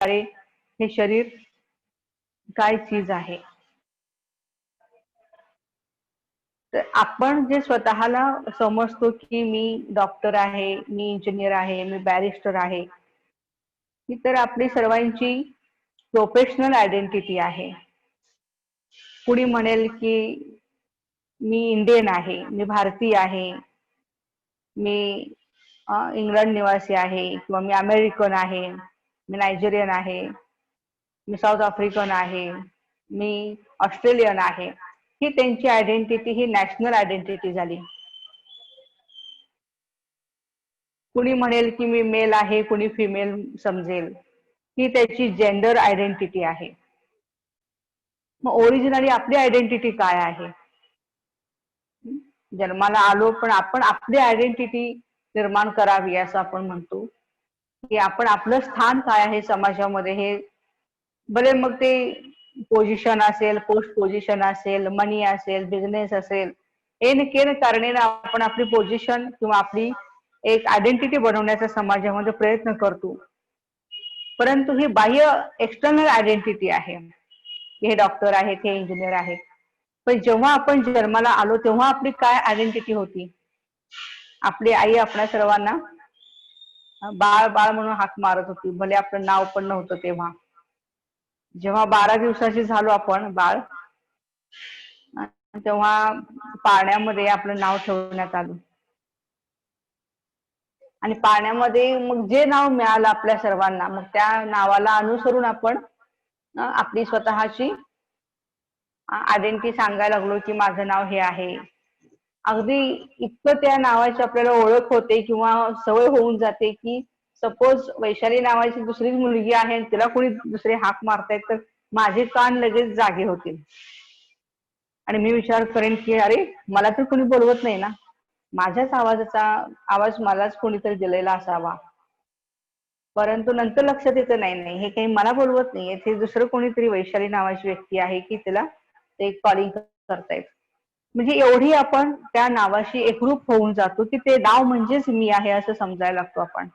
प्रकारे हे शरीर काय चीज आहे. तर आपण जे स्वतःला समजतो की मी डॉक्टर आहे, मी इंजिनियर आहे, मी बॅरिस्टर आहे, ही तर आपली सर्वांची प्रोफेशनल आयडेंटिटी आहे. कुणी म्हणेल की मी इंडियन आहे, मी भारतीय आहे, मी इंग्लंड निवासी आहे, किंवा मी अमेरिकन आहे, मी नायजेरियन आहे, मी साऊथ आफ्रिकन आहे, मी ऑस्ट्रेलियन आहे. ही त्यांची आयडेंटिटी, ही नॅशनल आयडेंटिटी झाली. कुणी म्हणेल की मी मेल आहे, कुणी फिमेल समजेल, ही त्याची जेंडर आयडेंटिटी आहे. मग ओरिजिनली आपली आयडेंटिटी काय आहे? जन्माला आलो पण आपण आपली आयडेंटिटी निर्माण करावी असं आपण म्हणतो की आपण आपलं स्थान काय आहे समाजामध्ये. हे भले मग ते पोझिशन असेल, पोस्ट पोझिशन असेल, मनी असेल, बिझनेस असेल, एन केन कारणेने आपण आपली पोझिशन किंवा आपली एक आयडेंटिटी बनवण्याचा समाजामध्ये प्रयत्न करतो. परंतु ही बाह्य एक्सटर्नल आयडेंटिटी आहे. हे डॉक्टर आहेत, हे इंजिनियर आहेत. पण जेव्हा आपण जन्माला आलो तेव्हा आपली काय आयडेंटिटी होती? आपली आई आपल्या सर्वांना बाळ बाळ म्हणून हाक मारत होती, भले आपलं नाव पण नव्हतं तेव्हा. जेव्हा 12 दिवसाची झालो आपण बाळ, तेव्हा पाळण्यामध्ये आपलं नाव ठेवण्यात आलं. आणि पाळण्यामध्ये मग जे नाव मिळालं आपल्या सर्वांना, मग त्या नावाला अनुसरून आपण आपली स्वतःची आयडेंटिटी सांगायला लागलो की माझं नाव हे आहे. अगदी इतकं त्या नावाची आपल्याला ओळख होते किंवा सवय होऊन जाते की सपोज वैशाली नावाची दुसरी मुलगी आहे आणि तिला कोणी दुसरे हाक मारतायत तर माझे कान लगेच जागे होतील आणि मी विचार करेन की अरे मला तर कोणी बोलवत नाही ना, माझ्याच आवाजाचा आवाज मलाच कोणीतरी दिलेला असावा. परंतु नंतर लक्षात येतं नाही नाही, हे काही मला बोलवत नाहीये, हे दुसरं कोणीतरी वैशाली नावाची व्यक्ती आहे की तिला ते कॉलिंग करतायत. म्हणजे एवढी आपण त्या नावाशी एकरूप होऊन जातो की ते नाव म्हणजेच मी आहे असं समजायला लागतो आपण.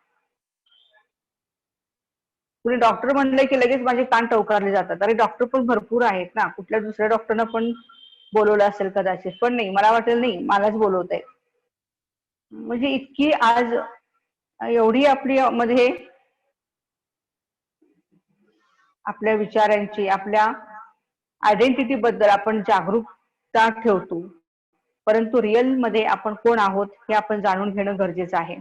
कुणी डॉक्टर म्हणलं की लगेच माझे कान टवकारले जातात. अरे डॉक्टर पण भरपूर आहेत ना, कुठल्या दुसऱ्या डॉक्टरना पण बोलवलं असेल कदाचित, पण नाही, मला वाटेल नाही मलाच बोलवत आहे. म्हणजे इतकी आज एवढी आपली मध्ये आपल्या विचारांची, आपल्या आयडेंटिटी बद्दल आपण जागरूकता ठेवतो, परंतु रिअल मध्ये आपण कोण आहोत हे आपण जाणून घेणं गरजेचं आहे.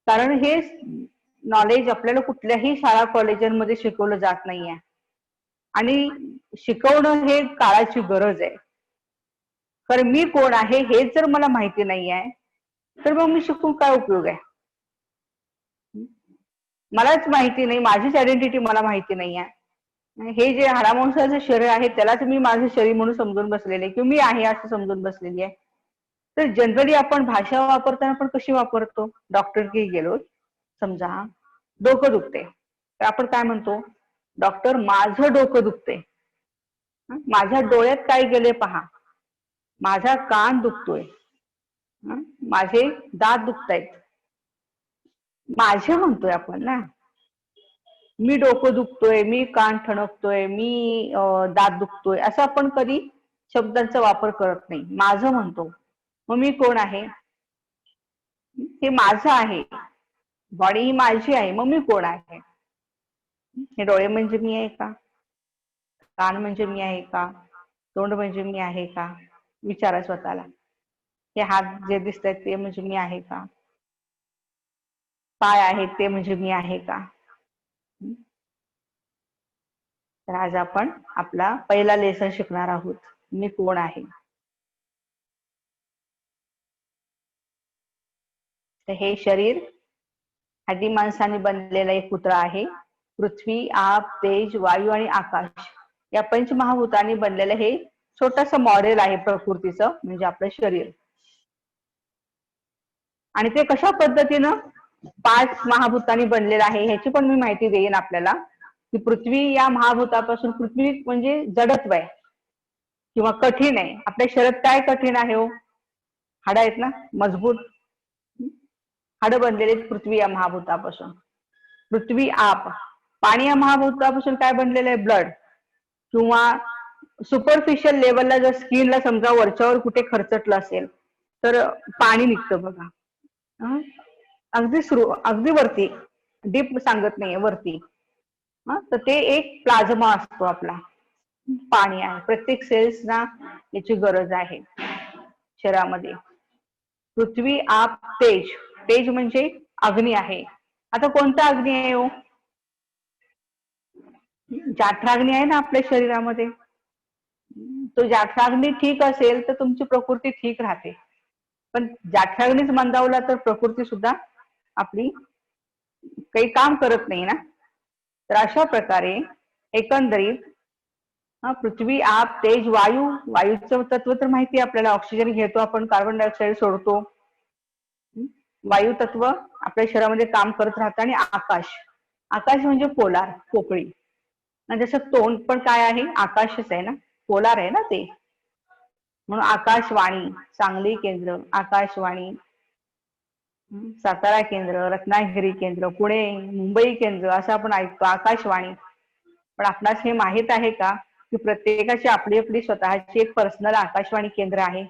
कारण हे नॉलेज आपल्याला कुठल्याही शाळा कॉलेजांमध्ये शिकवलं जात नाहीये आणि शिकवणं हे काळाची गरज आहे. कारण मी कोण आहे हे जर मला माहिती नाही आहे तर मग मी शिकून काय उपयोग आहे? मलाच माहिती नाही, माझीच आयडेंटिटी मला माहिती नाही आहे. हे जे हाडामांसाचं शरीर आहे त्यालाच मी माझं शरीर म्हणून समजून बसलेले किंवा मी आहे असं समजून बसलेली आहे. तर जनरली आपण भाषा वापरताना पण कशी वापरतो? डॉक्टर की गेलो, समजा डोकं दुखते तर आपण काय म्हणतो? डॉक्टर माझं डोकं दुखते. माझ्या डोळ्यात काय गेले पहा, माझा कान दुखतोय, माझे दात दुखतायत, माझे म्हणतोय आपण ना. मी डोकं दुखतोय, मी कान ठणकतोय, मी दात दुखतोय असं आपण कधी शब्दांचा वापर करत नाही, माझं म्हणतो. मग मी कोण आहे? हे माझं आहे, बॉडी ही माझी आहे, मग मी कोण आहे? हे डोळे म्हणजे मी आहे का? कान म्हणजे मी आहे का? तोंड म्हणजे मी आहे का? विचारा स्वतःला. हे हात जे दिसत आहेत ते म्हणजे मी आहे का? पाय आहेत ते म्हणजे मी आहे का? तर आज आपण आपला पहिला लेसन शिकणार आहोत, मी कोण आहे. तर हे शरीर हाडी माणसाने बनलेला एक पुतळा आहे. पृथ्वी, आप, तेज, वायू आणि आकाश या पंचमहाभूतांनी बनलेलं हे छोटस मॉडेल आहे प्रकृतीचं, म्हणजे आपलं शरीर. आणि ते कशा पद्धतीनं 5 महाभूतांनी बनलेलं आहे ह्याची पण मी माहिती देईन आपल्याला. की पृथ्वी या महाभूतापासून, पृथ्वी म्हणजे जडत्व आहे किंवा कठीण आहे. आपल्या शरीरात काय कठीण आहे हो? हाडं आहेत ना मजबूत, हाडं बनलेले पृथ्वी या महाभूतापासून. पृथ्वी आप, पाणी या महाभूतापासून काय बनलेलं आहे? ब्लड. किंवा सुपरफिशियल लेवलला जर स्किनला समजा वरच्यावर कुठे खरचटलं असेल तर पाणी निघतं बघा. अगदी अगदी वरती, डीप सांगत नाहीये, वरती. तर ते एक प्लाझ्मा असतो आपला, पाणी आहे. प्रत्येक सेल्सना याची गरज आहे शरीरामध्ये. पृथ्वी आप तेज, तेज म्हणजे अग्नी आहे. आता कोणता अग्नी आहे हो? जाठराग्नी आहे ना आपल्या शरीरामध्ये. तो जाठराग्नी ठीक असेल तर तुमची प्रकृती ठीक राहते, पण जाठराग्नीच मंदावला तर प्रकृती सुद्धा आपली काही काम करत नाही ना. तर अशा प्रकारे एकंदरीत पृथ्वी आप तेज वायू, वायूचं तत्व तर माहिती आहे आपल्याला. ऑक्सिजन घेतो आपण, कार्बन डायऑक्साईड सोडतो. वायू तत्व आपल्या शरीरामध्ये काम करत राहतं. आणि आकाश, आकाश म्हणजे पोलार, पोकळी. जसं तोंड पण काय आहे? आकाशच आहे ना, पोलार आहे ना ते. म्हणून आकाशवाणी, सांगली केंद्र आकाशवाणी, सातारा केंद्र, रत्नागिरी केंद्र, पुणे, मुंबई केंद्र असं आपण ऐकतो आकाशवाणी. पण आपणास हे माहित आहे का की प्रत्येकाची आपली आपली स्वतःची एक पर्सनल आकाशवाणी केंद्र आहे.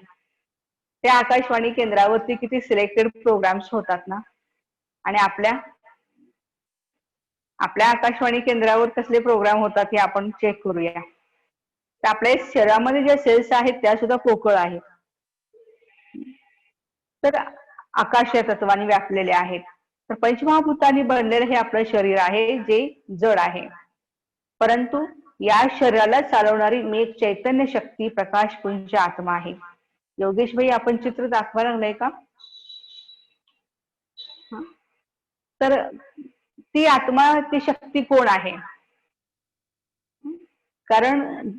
त्या आकाशवाणी केंद्रावरती किती सिलेक्टेड प्रोग्राम्स होतात ना. आणि आपल्या आकाशवाणी केंद्रावर कसले प्रोग्राम होतात हे आपण चेक करूया. तर आपल्या शरीरामध्ये ज्या सेल्स आहेत त्या सुद्धा पोकळ आहेत. तर आकाश तत्वाने व्यापलेले आहेत. तर पंचमहाभूतांनी बनलेलं हे आपलं शरीर आहे जे जड आहे. परंतु या शरीराला चालवणारी मी एक चैतन्य शक्ती, प्रकाशपुंज आत्मा आहे. योगेश भाई, आपण चित्र दाखवायला लागलंय का? तर ती आत्मा, ती शक्ती कोण आहे? कारण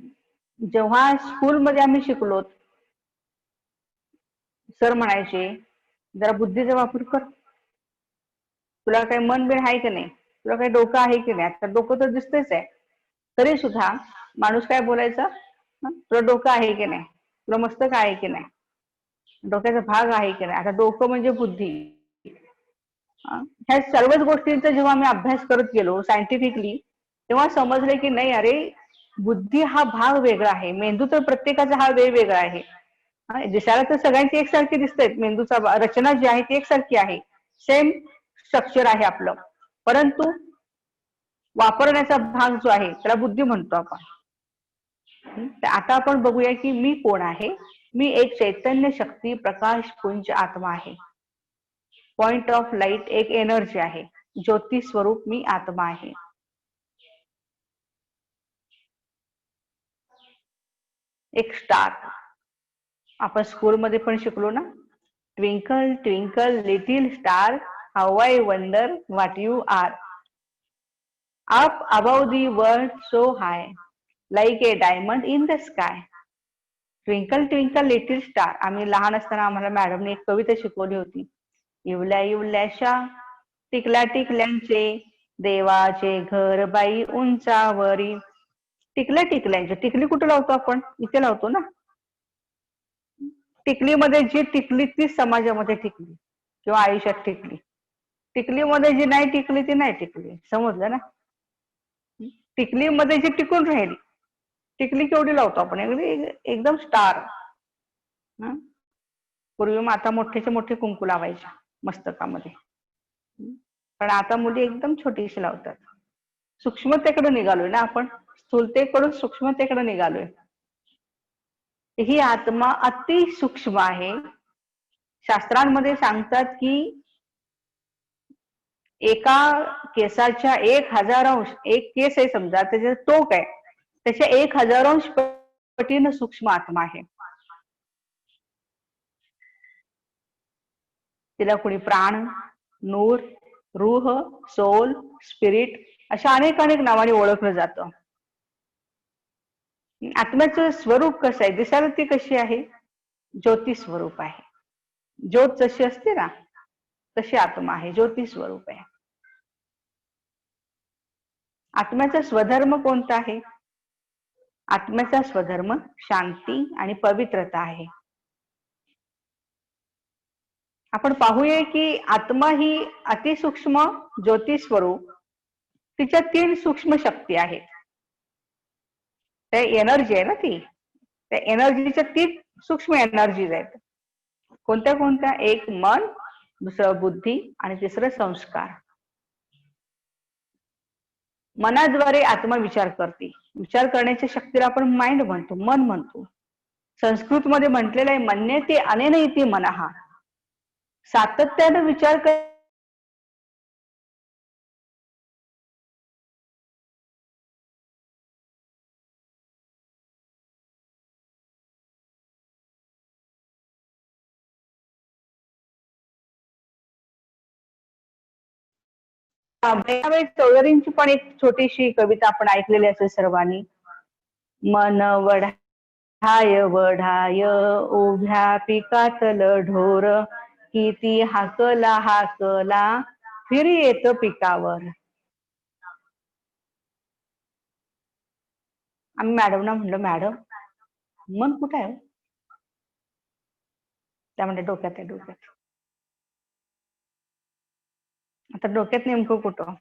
जेव्हा स्कूलमध्ये आम्ही शिकलो, सर म्हणायचे जरा बुद्धीचा वापर कर, तुला काही मन बिन आहे की नाही, तुला काही डोकं आहे की नाही. आता डोकं तर दिसतेच आहे, तरी सुद्धा माणूस काय बोलायचा? तुला डोकं आहे की नाही, तुला मस्तक आहे की नाही, डोक्याचा भाग आहे की नाही. आता डोकं म्हणजे बुद्धी. ह्या सर्वच गोष्टींचा जेव्हा आम्ही अभ्यास करत गेलो सायंटिफिकली, तेव्हा समजले की नाही, अरे बुद्धी हा भाग वेगळा आहे, मेंदू तर प्रत्येकाचा हा वेगवेगळा आहे. दिसायला तर सगळ्यांची एकसारखी दिसते, मेंदूचा रचना जी आहे ती एकसारखी आहे, सेम स्ट्रक्चर आहे आपलं, परंतु वापरण्याचा भाग जो आहे त्याला बुद्धी म्हणतो आपण. तर आता आपण बघूया की मी कोण आहे. मी एक चैतन्य शक्ती, प्रकाश पुंज आत्मा आहे. पॉइंट ऑफ लाईट, एक एनर्जी आहे. ज्योती स्वरूप मी आत्मा आहे. एक स्टार, आपण स्कूलमध्ये पण शिकलो ना, twinkle twinkle little star, how I wonder what you are, up above the world so high, like a diamond in the sky. Twinkle twinkle little star, आम्ही लहान असताना आम्हाला मॅडमने एक कविता शिकवली होती. इवल्या इवल्याशा टिकल्या टिकल्यांचे, देवाचे घर बाई उंचावरी. टिकल्या टिकल्यांचे, टिकली कुठे लावतो आपण? इथे लावतो ना. टिकलीमध्ये जी टिकली ती समाजामध्ये टिकली किंवा आयुष्यात टिकली. टिकलीमध्ये जी नाही टिकली ती नाही टिकली. समजलं ना. टिकलीमध्ये जी टिकून राहिली, टिकली केवढी लावतो आपण? एकदम स्टार. पूर्वी माता मोठेचे मोठे कुंकू लावायच्या मस्तकामध्ये, पण आता मुली एकदम छोटीशी लावतात. सूक्ष्मतेकडे निघालोय ना आपण, स्थूलतेकडून सूक्ष्मतेकडे निघालोय. ही आत्मा अति सूक्ष्म आहे. शास्त्रांमध्ये सांगतात की एका केसाच्या 1000 अंश, एक केस आहे समजा, त्याचे टोक आहे, त्याच्या 1000 अंश पटीनं सूक्ष्म आत्मा आहे. तिला कोणी प्राण, नूर, रूह, सोल, स्पिरिट अशा अनेक अनेक नावाने ओळखलं जातं. आत्म्याचं स्वरूप कसं आहे? दिसायला ती कशी आहे? ज्योती स्वरूप आहे. ज्योत जशी असते ना तशी आत्मा आहे, ज्योती स्वरूप आहे. आत्म्याचा स्वधर्म कोणता आहे? आत्म्याचा स्वधर्म शांती आणि पवित्रता आहे. आपण पाहूया की आत्मा ही अतिसूक्ष्म ज्योती स्वरूप तिच्या 3 सूक्ष्म शक्ती आहेत. त्या एनर्जी आहे ना ती, त्या एनर्जीच्या 3 सूक्ष्म एनर्जीज आहेत. कोणत्या कोणत्या? एक मन, दुसरं बुद्धी आणि तिसरं संस्कार. मनाद्वारे आत्मा विचार करते. विचार करण्याच्या शक्तीला आपण माइंड म्हणतो, मन म्हणतो. संस्कृत मध्ये म्हटलेलं आहे, मन्यते अनेन इति मनः. सातत्यानं विचार कर बहिणाबाई चौधरींची पण एक छोटीशी कविता आपण ऐकलेली असेल सर्वांनी. मन वढाय वढाय उभ्या पिकातल ढोर, किती हाकला हाकला फिरी येत पिकावर. आम्ही मॅडमना म्हणलं, मॅडम मन कुठे आहे? त्या म्हणजे डोक्यात आहे, डोक्यात. आता डोक्यात नेमकं कुठं?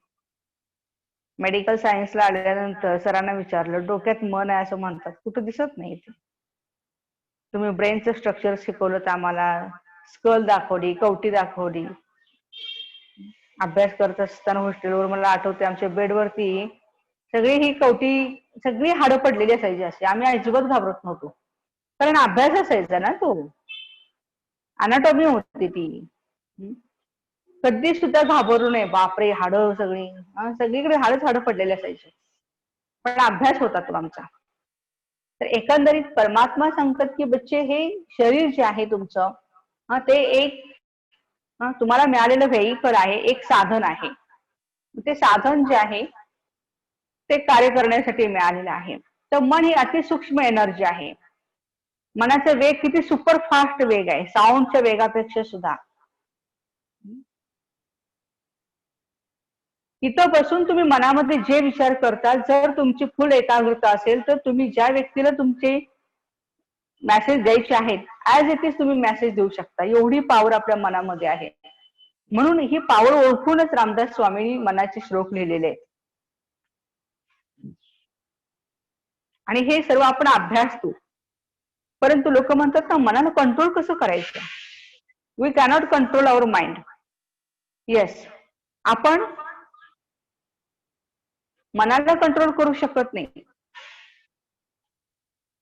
मेडिकल सायन्सला आल्यानंतर सरांना विचारलं, डोक्यात मन आहे असं म्हणतात, कुठं दिसत नाही ते. तुम्ही ब्रेनचं स्ट्रक्चर शिकवलं आम्हाला, स्कल दाखवली, कवटी दाखवली. अभ्यास करत असताना हॉस्टेलवर मला आठवते, आमच्या बेडवरती सगळी ही कवटी, सगळी हाडं पडलेली असायची अशी. आम्ही अजिबात घाबरत नव्हतो, कारण अभ्यास असायचा ना तो, अनाटॉमी होती ती. कधी सुद्धा घाबरू नये, बापरे हाडं सगळी, सगळीकडे हाडच हाडं पडलेले असायचे, पण अभ्यास होता तो आमचा. तर एकंदरीत परमात्मा सांगतात की बच्चे, हे शरीर जे आहे तुमचं, ते एक तुम्हाला मिळालेलं व्हेइकल आहे, एक साधन आहे. ते साधन जे आहे ते कार्य करण्यासाठी मिळालेलं आहे. तर मन ही अतिसूक्ष्म एनर्जी आहे. मनाचा वेग किती सुपर फास्ट वेग आहे, साऊंडच्या वेगापेक्षा सुद्धा. तिथं बसून तुम्ही मनामध्ये जे विचार करता, जर तुमची फुल एकाग्रता असेल तर तुम्ही ज्या व्यक्तीला तुमचे मेसेज द्यायचे आहेत, ऍज इट इज तुम्ही मेसेज देऊ शकता. एवढी पॉवर आपल्या मनामध्ये आहे. म्हणून ही पॉवर ओळखूनच रामदास स्वामींनी मनाचे श्लोक लिहिलेले आहेत. आणि हे सर्व आपण अभ्यासतो, परंतु लोक म्हणतात ना, मनाला कंट्रोल कसं करायचं? We cannot control our mind. Yes, आपण मनाला कंट्रोल करू शकत नाही,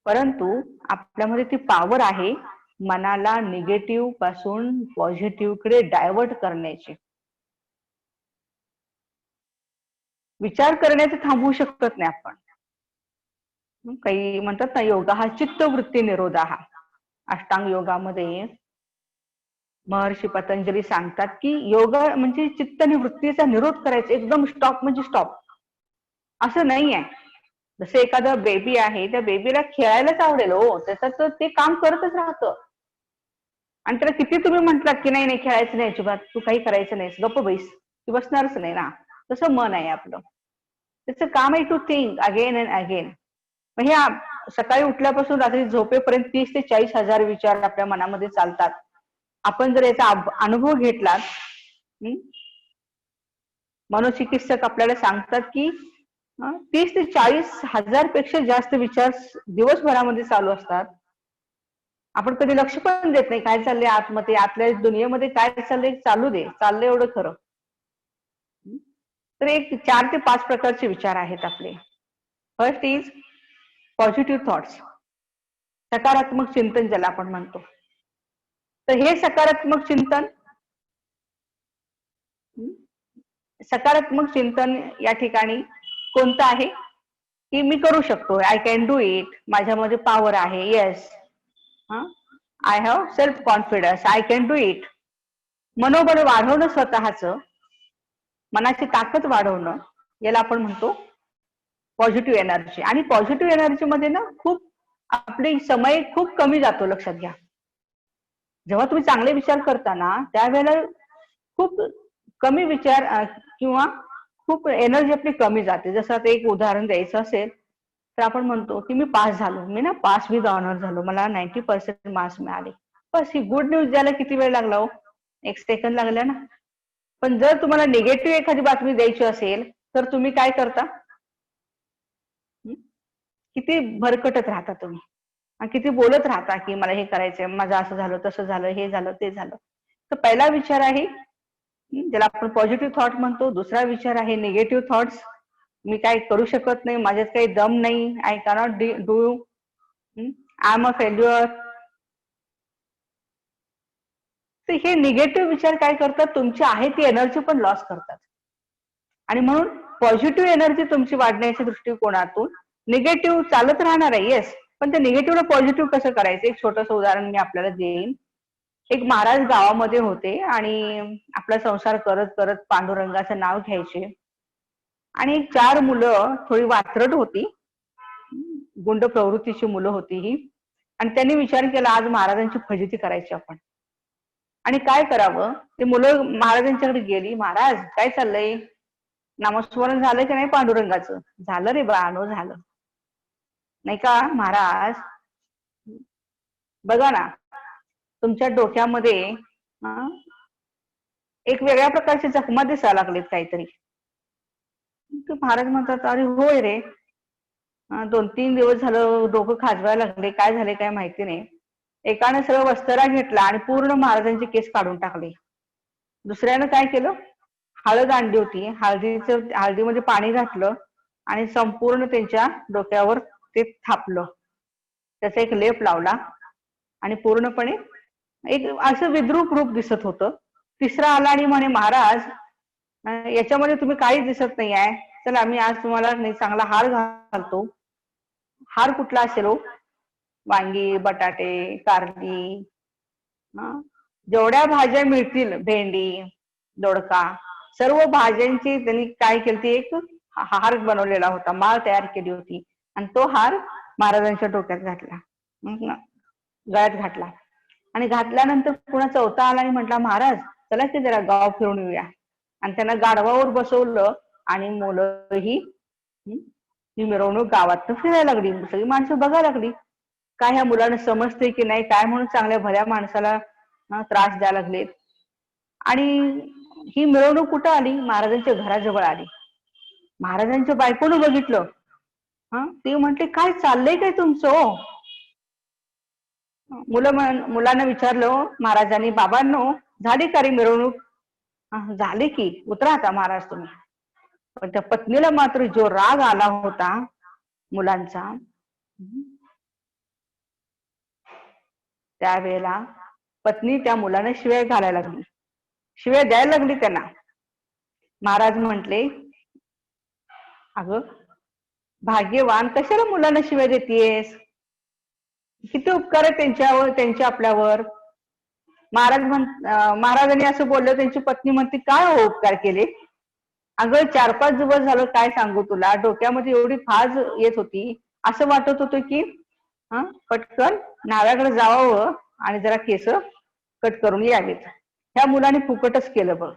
परंतु आपल्यामध्ये ती पॉवर आहे मनाला निगेटिव्ह पासून पॉझिटिव्ह कडे डायव्हर्ट करण्याची. विचार करण्याचं थांबवू शकत नाही आपण. काही म्हणतात ना, योगा हा चित्तवृत्ती निरोधा हा. अष्टांग योगामध्ये महर्षी पतंजली सांगतात की योगा म्हणजे चित्त आणि वृत्तीचा निरोध करायचा, एकदम स्टॉप म्हणजे स्टॉप असं नाही आहे. जसं एखादा बेबी आहे, त्या बेबीला खेळायलाच आवडेल हो, त्याचं ते काम करतच राहतं. आणि त्याला किती तुम्ही म्हटलात की नाही नाही खेळायचं नाही, अजिबात तू काही करायचं नाहीस, गप्प बैस, ती बसणारच नाही ना. तसं मन आहे आपलं, त्याचं काम आहे to think again and again. मग हे सकाळी उठल्यापासून रात्री झोपेपर्यंत 30 ते 40 हजार विचार आपल्या मनामध्ये चालतात. आपण जर याचा अनुभव घेतला, मनोचिकित्सक आपल्याला सांगतात की 30 ते 40 हजार पेक्षा जास्त विचार दिवसभरामध्ये चालू असतात. आपण कधी लक्ष पण देत नाही काय चाललंय आतमध्ये, आतल्या दुनियेमध्ये काय चाललंय, चालू दे, चाललंय एवढं खरं. तर एक 4 ते 5 प्रकारचे विचार आहेत आपले. फर्स्ट इज पॉझिटिव्ह थॉट्स, सकारात्मक चिंतन ज्याला आपण म्हणतो. तर हे सकारात्मक चिंतन या ठिकाणी कोणतं आहे की मी करू शकतो, आय कॅन डू इट, माझ्यामध्ये पॉवर आहे, yes, I have self confidence, I can do it. मनोबल वाढवणं, स्वतःचं मनाची ताकद वाढवणं, याला आपण म्हणतो पॉझिटिव्ह एनर्जी. आणि पॉझिटिव्ह एनर्जी मध्ये ना खूप आपली समय खूप कमी जातो. लक्षात घ्या, जेव्हा तुम्ही चांगले विचार करता ना, त्यावेळेला खूप कमी विचार किंवा खूप एनर्जी आपली कमी जाते. जसं आता एक उदाहरण द्यायचं असेल तर आपण म्हणतो की मी पास झालो, मी ना पास विथ ऑनर झालो, मला 90% मार्क्स मिळाले, बस. ही गुड न्यूज द्यायला किती वेळ लागला हो? 1 सेकंद लागला ना. पण जर तुम्हाला निगेटिव्ह एखादी बातमी द्यायची असेल तर तुम्ही काय करता? किती भरकटत राहता तुम्ही आणि किती बोलत राहता की मला हे करायचंय, माझं असं झालं, तसं झालं, हे झालं, ते झालं. तर पहिला विचार आहे ज्याला आपण पॉझिटिव्ह थॉट म्हणतो. दुसरा विचार आहे निगेटिव्ह थॉट्स. मी काय करू शकत नाही, माझ्यात काही दम नाही, I cannot do, I am a failure. तर हे निगेटिव्ह विचार काय करतात, तुमची आहे ती एनर्जी पण लॉस करतात. आणि म्हणून पॉझिटिव्ह एनर्जी तुमची वाढण्याच्या दृष्टिकोनातून निगेटिव्ह चालत राहणार आहे, येस, पण ते निगेटिव्हला पॉझिटिव्ह कसं करायचं एक छोटंसं उदाहरण मी आपल्याला देईन. एक महाराज गावामध्ये होते आणि आपला संसार करत करत पांडुरंगाचं नाव घ्यायचे. आणि 4 मुलं थोडी वात्रट होती, गुंड प्रवृत्तीची मुलं होती ही. आणि त्यांनी विचार केला आज महाराजांची फजिती करायची आपण. आणि काय करावं, ते मुलं महाराजांच्याकडे गेली. महाराज काय चाललंय, नामस्मरण झालं की नाही पांडुरंगाचं? झालं रे बाळानो, झालं. नाही का महाराज, बघा ना तुमच्या डोक्यामध्ये एक वेगळ्या प्रकारची जखमा दिसायला लागलीत काहीतरी. महाराज म्हणतात अरे होय रे, 2-3 दिवस झालं डोकं खाजवायला लागले, काय झाले काय माहिती नाही. एकाने सगळं वस्त्रा घेतला आणि पूर्ण महाराजांचे केस काढून टाकले. दुसऱ्यानं काय केलं, हळद आणली होती, हळदीमध्ये पाणी घातलं आणि संपूर्ण त्यांच्या डोक्यावर ते थापलं, त्याचा एक लेप लावला आणि पूर्णपणे एक असं विद्रूप रूप दिसत होतं. तिसरा आला आणि म्हणे महाराज याच्यामध्ये तुम्ही काहीच दिसत नाही आहे, चला आम्ही आज तुम्हाला चांगला हार घालतो. हार कुठला असेल हो? वांगी, बटाटे, कारली, जेवढ्या भाज्या मिळतील, भेंडी, दोडका, सर्व भाज्यांची त्यांनी काय केली, एक हार बनवलेला होता, माळ तयार केली होती आणि तो हार महाराजांच्या डोक्यात घातला, गळ्यात घातला. आणि घातल्यानंतर पुन्हा चौथा आला आणि म्हटला महाराज चला की जरा गाव फिरून येऊया. आणि त्यांना गाढवावर बसवलं आणि मुलं ही मिरवणूक गावात फिरायला लागली. सगळी माणसं बघायला लागली, काय ह्या मुलांना समजते की नाही काय म्हणून चांगल्या भल्या माणसाला त्रास द्यायला लागलेत. आणि ही मिरवणूक कुठं आली, महाराजांच्या घराजवळ आली. महाराजांच्या बायकोनं बघितलं, ती म्हटली काय चाललंय काय तुमचं? मुलांना विचारलं महाराजांनी, बाबांनो झाली का रे मिरवणूक? झाली की, उतरा आता महाराज तुम्ही. पण त्या पत्नीला मात्र जो राग आला होता मुलांचा, त्यावेळेला पत्नी त्या मुलांना शिव्या घालायला लागली, शिव्या द्यायला लागली त्यांना. महाराज म्हटले अगं भाग्यवान, कशाला मुलांना शिव्या देतेस, किती उपकार आहे त्यांच्या आपल्यावर. महाराजांनी असं बोललं, त्यांची पत्नी म्हणते काय हो उपकार केले? अगं 4-5 दिवस झालं काय सांगू तुला, डोक्यामध्ये एवढी फाज येत होती, असं वाटत होतं की पटकन नाव्याकडे जावं आणि जरा केस कट करून यावेत. ह्या मुलाने फुकटच केलं बघ.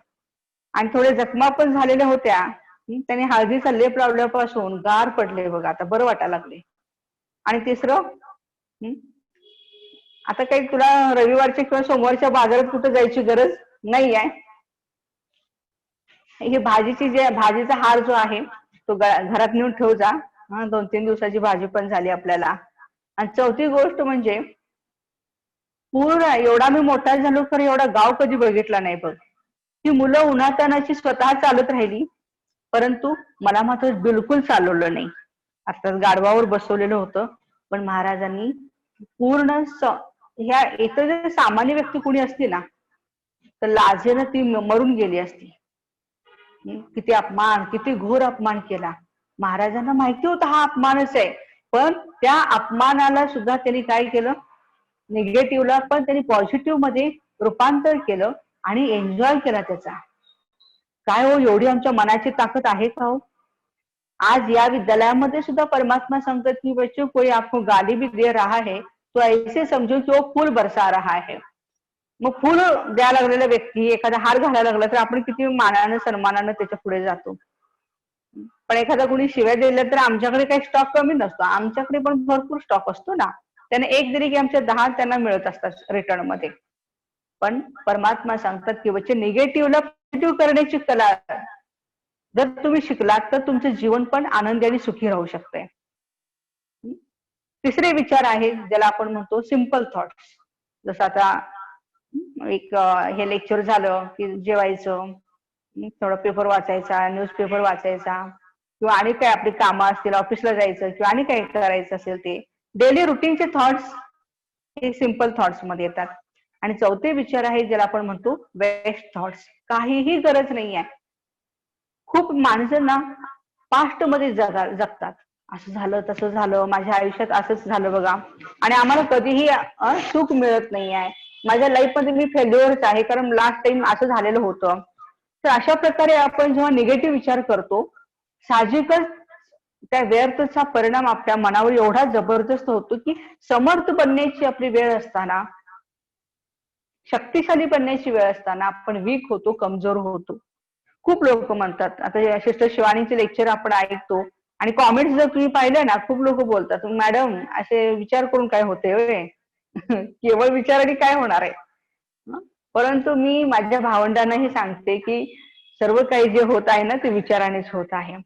आणि थोडे जखमा पण झालेल्या होत्या, त्याने हळदीचा लेप लावल्यापासून गार पडले बघ, आता बरं वाटायला लागले. आणि तिसरं, आता काही तुला रविवारच्या किंवा सोमवारच्या बाजारात कुठं जायची गरज नाही आहे. हे भाजीचा हार जो आहे तो घरात नेऊन ठेव जा. 2-3 दिवसाची भाजी पण झाली आपल्याला. आणि चौथी गोष्ट म्हणजे, पूर्ण एवढा मी मोठा झालो खरं एवढा गाव कधी बघितला नाही बघ. ही मुलं उन्हातानाची स्वतः चालत राहिली, परंतु मला मात्र बिलकुल चालवलं नाही. अर्थात गाढवावर बसवलेलं होतं, पण महाराजांनी पूर्ण ह्या इतर जर सामान्य व्यक्ती कुणी असती ना तर लाजेनं ती मरून गेली असती. किती अपमान, किती घोर अपमान केला. महाराजांना माहिती होता हा अपमानच आहे, पण त्या अपमानाला सुद्धा त्यांनी काय केलं, निगेटिव्हला पण त्यांनी पॉझिटिव्ह मध्ये रूपांतर केलं आणि एन्जॉय केला त्याचा. काय हो, एवढी आमच्या मनाची ताकद आहे का हो? आज या विद्यालयामध्ये सुद्धा परमात्मा सांगतात की बच्चों कोई आपको गाली भी दे रहा है तो ऐसे समजो की वो फूल बरसा रहा है. मग फूल द्यायला लागलेला व्यक्ती एखादा हार घालायला लागला तर आपण किती मानानं सन्मानानं त्याच्या पुढे जातो. पण एखादा कोणी शिव्या दिल्या तर आमच्याकडे काही स्टॉक कमी नसतो, आमच्याकडे पण भरपूर स्टॉक असतो ना. त्याने एक दिली की आमच्या 10 त्यांना मिळत असतात रिटर्न मध्ये. पण परमात्मा सांगतात की बच्चे निगेटिव्हला पॉझिटिव्ह करण्याची कला जर तुम्ही शिकलात तर तुमचं जीवन पण आनंदी आणि सुखी राहू शकते. तिसरे विचार आहे ज्याला आपण म्हणतो सिंपल थॉट्स. जसं आता एक हे लेक्चर झालं की जेवायचं, थोडा पेपर वाचायचा, न्यूजपेपर वाचायचा, किंवा आणि काय आपली कामं असतील, ऑफिसला जायचं किंवा आणि काय करायचं असेल ते डेली रुटीनचे थॉट्स हे सिंपल थॉट्स मध्ये येतात. आणि चौथे विचार आहे ज्याला आपण म्हणतो वेस्ट थॉट्स. काहीही गरज नाही आहे. खूप माणसं ना पास्ट मध्ये जगतात. असं झालं, तसं झालं, माझ्या आयुष्यात असंच झालं बघा, आणि आम्हाला कधीही सुख मिळत नाही आहे. माझ्या लाईफ मध्ये मी फेल्युअरच आहे कारण लास्ट टाइम असं झालेलं होतं. तर अशा प्रकारे आपण जेव्हा निगेटिव्ह विचार करतो, साहजिकच त्या व्यर्थचा परिणाम आपल्या मनावर एवढा जबरदस्त होतो की समर्थ बनण्याची आपली वेळ असताना, शक्तिशाली बनण्याची वेळ असताना आपण वीक होतो, कमजोर होतो. खूप लोक म्हणतात, आता सिस्टर शिवानीचे लेक्चर आपण ऐकतो आणि कॉमेंट्स जर तुम्ही पाहिले ना, खूप लोक बोलतात, मॅडम असे विचार करून काय होते, केवळ विचाराने काय होणार आहे. परंतु मी माझ्या भावंडांनाही सांगते की सर्व काही जे होत आहे ना ते विचारानेच होत आहे.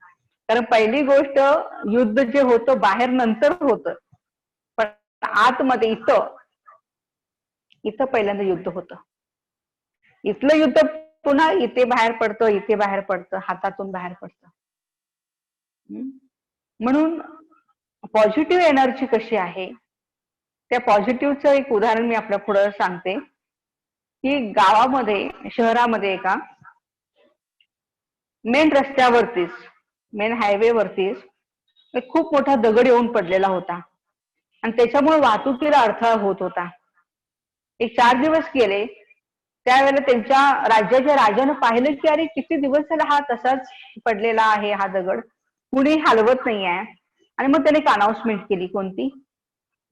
कारण पहिली गोष्ट, युद्ध जे होतं बाहेर नंतर होतं, पण आतमध्ये इथं इथं पहिल्यांदा युद्ध होतं. इथलं युद्ध पुन्हा इथे बाहेर पडतं, इथे बाहेर पडतं, हातातून बाहेर पडतं. म्हणून पॉझिटिव्ह एनर्जी कशी आहे, त्या पॉझिटिव्हचं एक उदाहरण मी आपल्या पुढे सांगते की गावामध्ये, शहरामध्ये एका मेन रस्त्यावरतीच, मेन हायवे वरतीच एक खूप मोठा दगड येऊन पडलेला होता आणि त्याच्यामुळे वाहतुकीला अडथळा होत होता. एक 4 दिवस गेले. त्यावेळेला त्यांच्या राज्याच्या राजानं पाहिलं की अरे किती दिवस झाला हा तसाच पडलेला आहे, हा दगड कुणी हलवत नाही आहे. आणि मग त्याने एक अनाउन्समेंट केली, कोणती,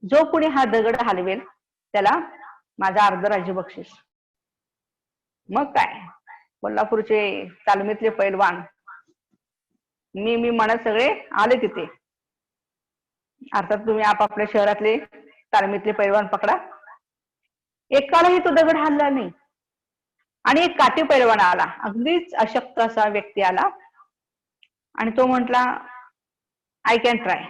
जो कुणी हा दगड हलवेल त्याला माझा अर्ध राज्य बक्षीस. मग काय, कोल्हापूरचे तालमीतले पैलवान मी म्हणत सगळे आले तिथे. अर्थात तुम्ही आपापल्या शहरातले तालमीतले पैलवान पकडा. एकालाही तो दगड हलला नाही. आणि एक काठी पैलवान आला, अगदीच अशक्त असा व्यक्ती आला आणि तो म्हटला, आय कॅन ट्राय,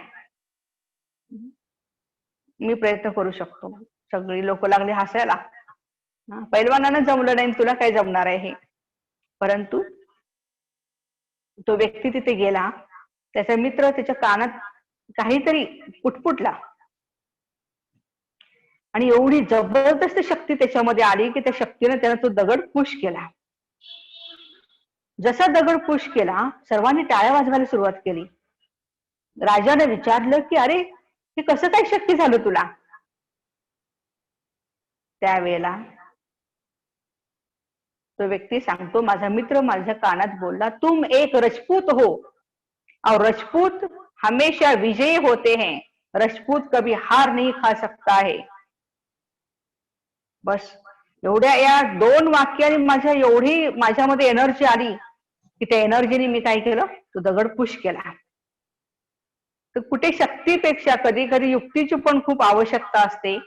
मी प्रयत्न करू शकतो. सगळी लोक लागली हसायला. पैलवानांना जमलं नाही, तुला काय जमणार आहे हे. परंतु तो व्यक्ती तिथे गेला, त्याचा मित्र त्याच्या कानात काहीतरी पुटपुटला आणि एवढी जबरदस्त शक्ती त्याच्यामध्ये आली की त्या शक्तीने त्याने तो दगड पुश केला. जसा दगड पुश केला, सर्वांनी टाळ्या वाजवायला सुरुवात केली. राजाने विचारलं की अरे हे कसं काय शक्य झालं तुला. त्यावेळेला तो व्यक्ती सांगतो, माझा मित्र माझ्या कानात बोलला, तुम एक राजपूत हो और राजपूत हमेशा विजयी होते हैं, राजपूत कभी हार नहीं खा सकता है. बस एवढ्या या 2 वाक्याने माझ्यामध्ये एनर्जी आली की त्या एनर्जीने मी काय केलं, तो दगड पुश केला. तर कुठे शक्तीपेक्षा कधी कधी युक्तीची पण खूप आवश्यकता असते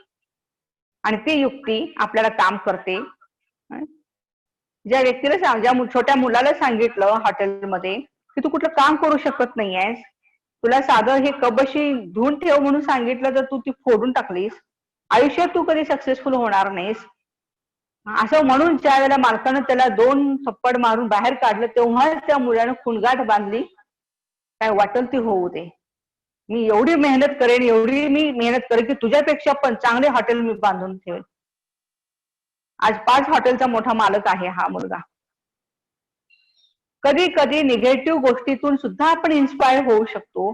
आणि ती युक्ती आपल्याला काम करते. ज्या व्यक्तीला, ज्या छोट्या मुलाला सांगितलं हॉटेलमध्ये की तू कुठलं काम करू शकत नाहीयेस, तुला साधं हे कबशी धुवून ठेव म्हणून सांगितलं तर तू ती फोडून टाकलीस, आयुष्यात तू कधी सक्सेसफुल होणार नाहीस. असं म्हणून ज्या वेळेला मालकानं त्याला 2 थप्पड मारून बाहेर काढलं, तेव्हा त्या मुलानं खुणगाठ बांधली, काय वाटेल ती होऊ दे, मी एवढी मेहनत करेन, एवढी मी मेहनत करेन की तुझ्यापेक्षा पण चांगले हॉटेल मी बांधून ठेवेन. आज 5 हॉटेलचा मोठा मालक आहे हा मुलगा. कधी कधी निगेटिव्ह गोष्टीतून सुद्धा आपण इन्स्पायर होऊ शकतो.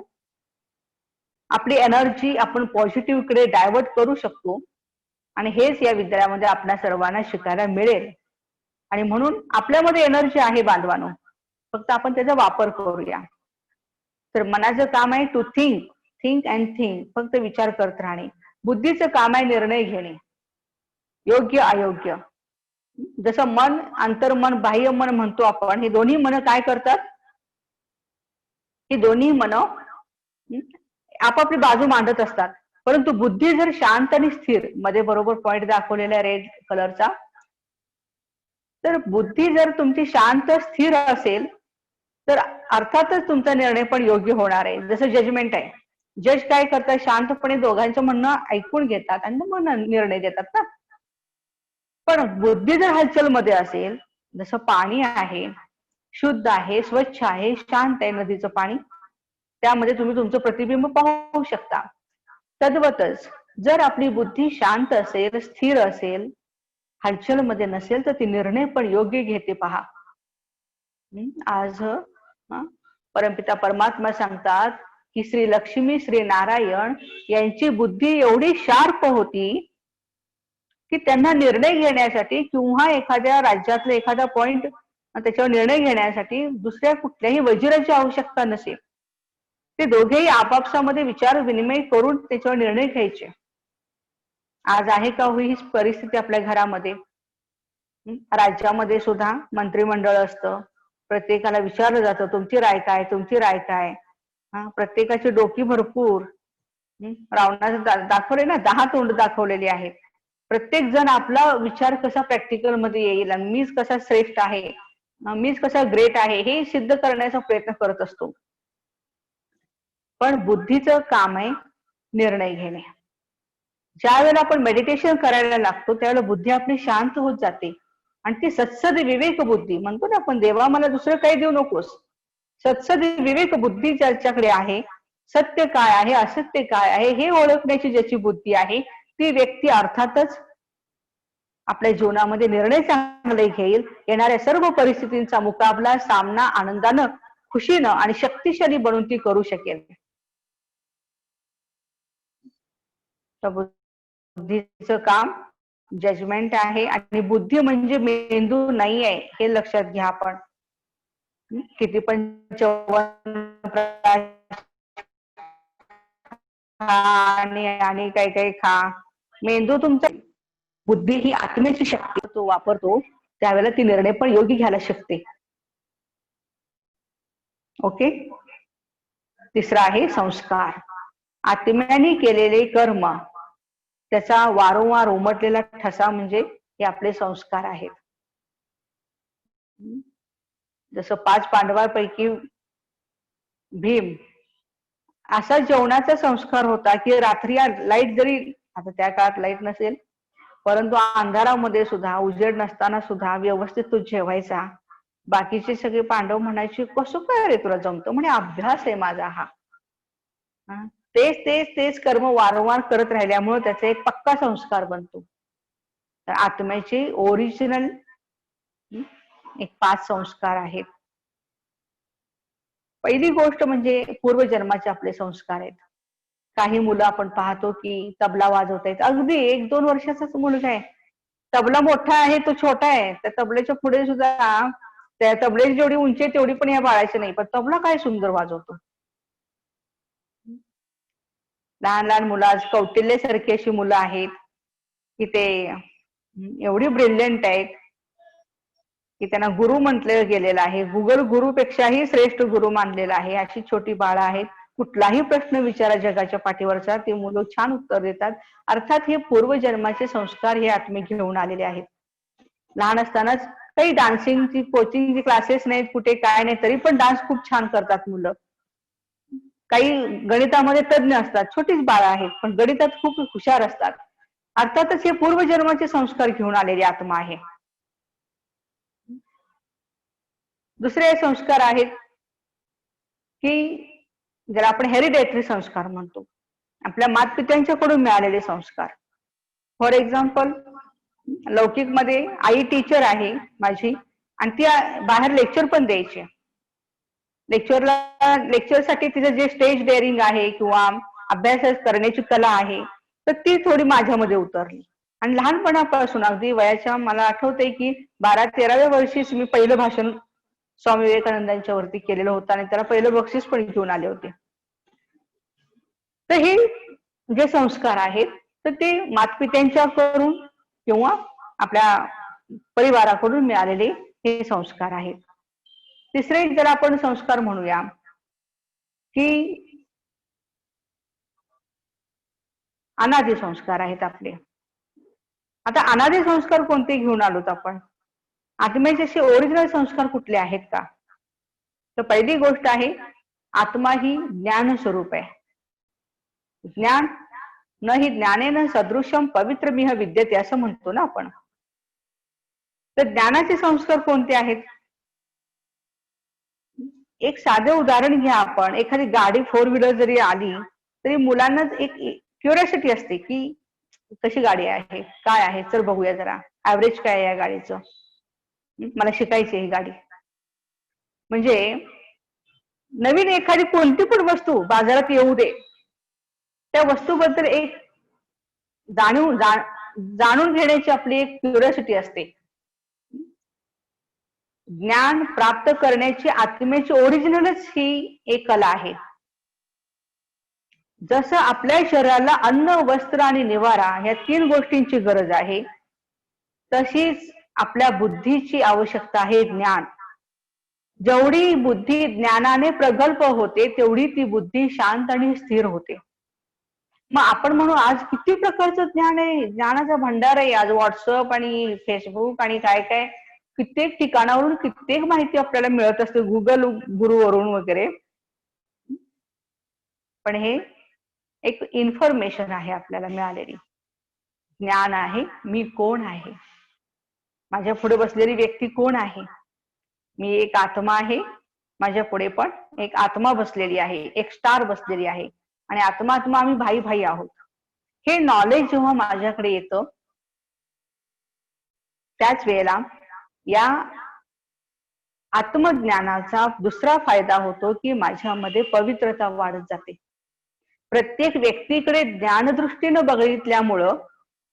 आपली एनर्जी आपण पॉझिटिव्ह कडे डायव्हर्ट करू शकतो आणि हेच या विद्यालयामध्ये आपल्या सर्वांना शिकायला मिळेल. आणि म्हणून आपल्यामध्ये एनर्जी आहे बांधवानो, फक्त आपण त्याचा वापर करूया. तर मनाचं काम आहे टू थिंक अँड थिंक, फक्त विचार करत राहणे. बुद्धीचं काम आहे निर्णय घेणे, योग्य अयोग्य. जसं मन, अंतर्मन, बाह्य मन म्हणतो आपण, ही दोन्ही मन काय करतात, ही दोन्ही मन आपापली बाजू मांडत असतात. परंतु बुद्धी जर शांत आणि स्थिर, मध्ये बरोबर पॉइंट दाखवलेला रेड कलरचा, तर बुद्धी जर तुमची शांत स्थिर असेल तर अर्थातच तुमचा निर्णय पण योग्य होणार आहे. जसं जजमेंट आहे, जज काय करतात, शांतपणे दोघांचं म्हणणं ऐकून घेतात आणि मग निर्णय देतात ना. पण बुद्धी जर हालचालमध्ये असेल, जसं पाणी आहे, शुद्ध आहे, स्वच्छ आहे, शांत आहे नदीचं पाणी, त्यामध्ये तुम्ही तुमचं प्रतिबिंब पाहू शकता. तद्वतच जर आपली बुद्धी शांत असेल, स्थिर असेल, हालचालमध्ये नसेल, तर ती निर्णय पण योग्य घेते पहा. आज परमपिता परमात्मा सांगतात की श्री लक्ष्मी श्री नारायण यांची बुद्धी एवढी शार्प होती की त्यांना निर्णय घेण्यासाठी किंवा एखाद्या राज्यातला एखादा पॉइंट त्याच्यावर निर्णय घेण्यासाठी दुसऱ्या कुठल्याही वजीराची आवश्यकता नसेल. ते दोघेही आपापसामध्ये विचार विनिमय करून त्याच्यावर निर्णय घ्यायचे. आज आहे का ही परिस्थिती आपल्या घरामध्ये? राज्यामध्ये सुद्धा मंत्रिमंडळ असतं, प्रत्येकाला विचारलं जातं तुमची राय काय, तुमची राय काय. प्रत्येकाची डोकी भरपूर. रावणाचं दाखवले ना, 10 तोंड दाखवलेली आहेत. प्रत्येक जण आपला विचार कसा प्रॅक्टिकल मध्ये येईल आणि मीच कसा श्रेष्ठ आहे, मीच कसा ग्रेट आहे हे सिद्ध करण्याचा प्रयत्न करत असतो. पण बुद्धीचं काम आहे निर्णय घेणे. ज्या वेळेला आपण मेडिटेशन करायला लागतो त्यावेळेला बुद्धी आपली शांत होत जाते आणि ती सत्सद विवेक बुद्धी म्हणतो ना आपण, देवा मला दुसरं काही देऊ नकोस. सत्सद विवेक बुद्धी ज्याच्याकडे आहे, सत्य काय आहे असत्य काय आहे हे ओळखण्याची ज्याची बुद्धी आहे, ती व्यक्ती अर्थातच आपल्या जीवनामध्ये निर्णय चांगले घेईल, येणाऱ्या सर्व परिस्थितींचा मुकाबला, सामना आनंदानं, खुशीनं आणि शक्तिशाली बनून ती करू शकेल. बुद्धीचं काम जजमेंट आहे आणि बुद्धी म्हणजे मेंदू नाही आहे हे लक्षात घ्या. आपण किती पण आणि काही काही खा, मेंदू तुमचा, बुद्धी ही आत्म्याची शक्ती तो वापरतो त्यावेळेला ती निर्णय पण योग्य घ्यायला शकते. ओके. तिसरा आहे संस्कार. आत्म्याने केलेले कर्म, त्याचा वारंवार उमटलेला ठसा म्हणजे हे आपले संस्कार आहेत. जसं 5 पांडवांपैकी भीम असा जेवणाचा संस्कार होता की रात्री लाईट जरी, आता त्या काळात लाईट नसेल, परंतु अंधारामध्ये सुद्धा, उजेड नसताना सुद्धा व्यवस्थित तो जेवायचा. बाकीचे सगळे पांडव म्हणायचे कसं काय रे तुला जमतं? म्हणे अभ्यास आहे माझा हा. तेच तेच तेच कर्म वारंवार करत राहिल्यामुळे त्याचा एक पक्का संस्कार बनतो. तर आत्म्याचे ओरिजिनल एक 5 संस्कार आहेत. पहिली गोष्ट म्हणजे पूर्वजन्माचे आपले संस्कार आहेत. काही मुलं आपण पाहतो की तबला वाजवतायत, अगदी 1-2 वर्षाचाच मुलगा आहे, तबला मोठा आहे तो छोटा आहे, त्या तबल्याच्या पुढे सुद्धा त्या तबल्याची जेवढी उंची आहे तेवढी पण या बाळाची नाही, पण तबला काय सुंदर वाजवतो. लहान लहान मुलं, आज कौटिल्यसारखी अशी मुलं आहेत की ते एवढी ब्रिलियंट आहेत की त्यांना गुरु म्हटलं गेलेलं आहे, गुगल गुरुपेक्षाही श्रेष्ठ गुरु मानलेला आहे. अशी छोटी बाळं आहेत. कुठलाही प्रश्न विचारा जगाच्या पाठीवरचा, ते मुलं छान उत्तर देतात. अर्थात हे पूर्वजन्माचे संस्कार हे आत्मे घेऊन आलेले आहेत. लहान असतानाच काही डान्सिंगची कोचिंगची क्लासेस नाहीत, कुठे काय नाही, तरी पण डान्स खूप छान करतात मुलं. काही गणितामध्ये तज्ञ असतात, छोटीच बाळं आहेत पण गणितात खूप हुशार असतात. अर्थातच हे पूर्वजन्माचे संस्कार घेऊन आलेले आत्मा आहे. दुसरे संस्कार आहेत की ज्याला आपण हेरिडेटरी संस्कार म्हणतो, आपल्या मातपित्यांच्याकडून मिळालेले संस्कार. फॉर एक्झाम्पल, लौकिक मध्ये आई टीचर आहे माझी आणि ती बाहेर लेक्चर पण द्यायची. लेक्चरसाठी तिचं जे स्टेज डेअरिंग आहे किंवा अभ्यास करण्याची कला आहे, तर ती थोडी माझ्यामध्ये उतरली. आणि लहानपणापासून अगदी वयाच्या, मला आठवतंय की 12-13व्या वर्षीच मी पहिलं भाषण स्वामी विवेकानंदांच्या वरती केलेलं होतं आणि त्याला पहिलं बक्षीस पण घेऊन आले होते. तर हे जे संस्कार आहेत तर ते मातपित्यांच्याकडून किंवा आपल्या परिवाराकडून मिळालेले हे संस्कार आहेत. तिसरे जर आपण संस्कार म्हणूया की अनादी संस्कार आहेत आपले. आता अनादी संस्कार कोणते घेऊन आलोत आपण? आत्म्याचे असे ओरिजिनल संस्कार कुठले आहेत का? तर पहिली गोष्ट आहे, आत्मा ही ज्ञान स्वरूप आहे. ज्ञान न ही ज्ञानेन सदृशम पवित्रमिह विद्यते असं म्हणतो ना आपण. तर ज्ञानाचे संस्कार कोणते आहेत? एक साधे उदाहरण घ्या आपण. एखादी गाडी फोर व्हीलर जरी आली तरी मुलांना एक क्युरियोसिटी असते की कशी गाडी आहे, काय आहे, चल बघूया जरा, ऍव्हरेज काय आहे या गाडीचं, मला शिकायची ही गाडी. म्हणजे नवीन एखादी कोणती पण वस्तू बाजारात येऊ दे, त्या वस्तूबद्दल एक जाणून घेण्याची आपली एक क्युरियोसिटी असते. ज्ञान प्राप्त करण्याची आत्म्याची ओरिजिनलच ही एक कला आहे. जसं आपल्या शरीराला अन्न, वस्त्र आणि निवारा ह्या 3 गोष्टींची गरज आहे, तशीच आपल्या बुद्धीची आवश्यकता आहे ज्ञान. जेवढी बुद्धी ज्ञानाने प्रगल्भ होते तेवढी ती बुद्धी शांत आणि स्थिर होते. मग आपण म्हणू आज किती प्रकारचं ज्ञान आहे, ज्ञानाचा भंडार आहे. आज व्हॉट्सअप आणि फेसबुक आणि काय काय कित्येक ठिकाणावरून कित्येक माहिती आपल्याला मिळत असते, गुगल गुरुवरून वगैरे. पण हे एक इन्फॉर्मेशन आहे आपल्याला मिळालेली. ज्ञान आहे, मी कोण आहे, माझ्या पुढे बसलेली व्यक्ती कोण आहे, मी एक आत्मा आहे, माझ्या पुढे पण एक आत्मा बसलेली आहे, एक स्टार बसलेली आहे, आणि आत्मा आम्ही भाई भाई आहोत. हे नॉलेज जेव्हा माझ्याकडे येतं त्याच वेळेला या आत्मज्ञानाचा दुसरा फायदा होतो की माझ्यामध्ये पवित्रता वाढत जाते. प्रत्येक व्यक्तीकडे ज्ञानदृष्टीनं बघितल्यामुळं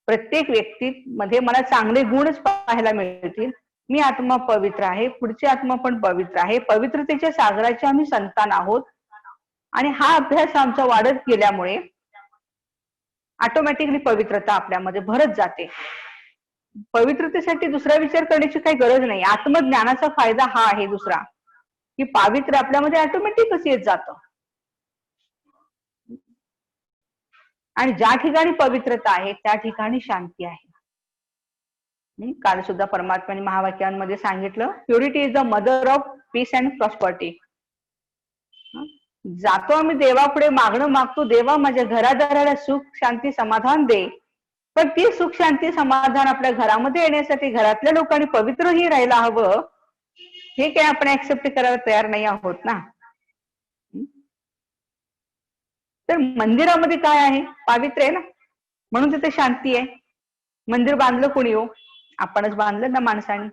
प्रत्येक व्यक्तीमध्ये मला चांगले गुणच पाहायला मिळतील. मी आत्मा पवित्र आहे, पुढची आत्मा पण पवित्र आहे, पवित्रतेच्या सागराचे आम्ही संतान आहोत. आणि हा अभ्यास आमचा वाढत गेल्यामुळे ऑटोमॅटिकली पवित्रता आपल्यामध्ये भरत जाते. पवित्रतेसाठी दुसरा विचार करण्याची काही गरज नाही. आत्मज्ञानाचा फायदा हा आहे दुसरा, की पावित्र्य आपल्यामध्ये ऑटोमॅटिकच येत जातं. आणि ज्या ठिकाणी पवित्रता आहे त्या ठिकाणी शांती आहे. काल सुद्धा परमात्म्याने महावाक्यांमध्ये सांगितलं, purity is the mother of peace and prosperity. जातो आम्ही देवापुढे, मागणं मागतो, देवा माझ्या घरादाराला सुख शांती समाधान दे. पण ती सुख शांती समाधान आपल्या घरामध्ये येण्यासाठी घरातल्या लोकांनी पवित्रही राहायला हवं, हे काय आपण ऍक्सेप्ट करायला तयार नाही आहोत ना. तर मंदिरामध्ये काय आहे, पावित्र्य आहे ना, म्हणून तिथे शांती आहे. मंदिर बांधलं कोणी हो? आपणच बांधलं ना माणसाने.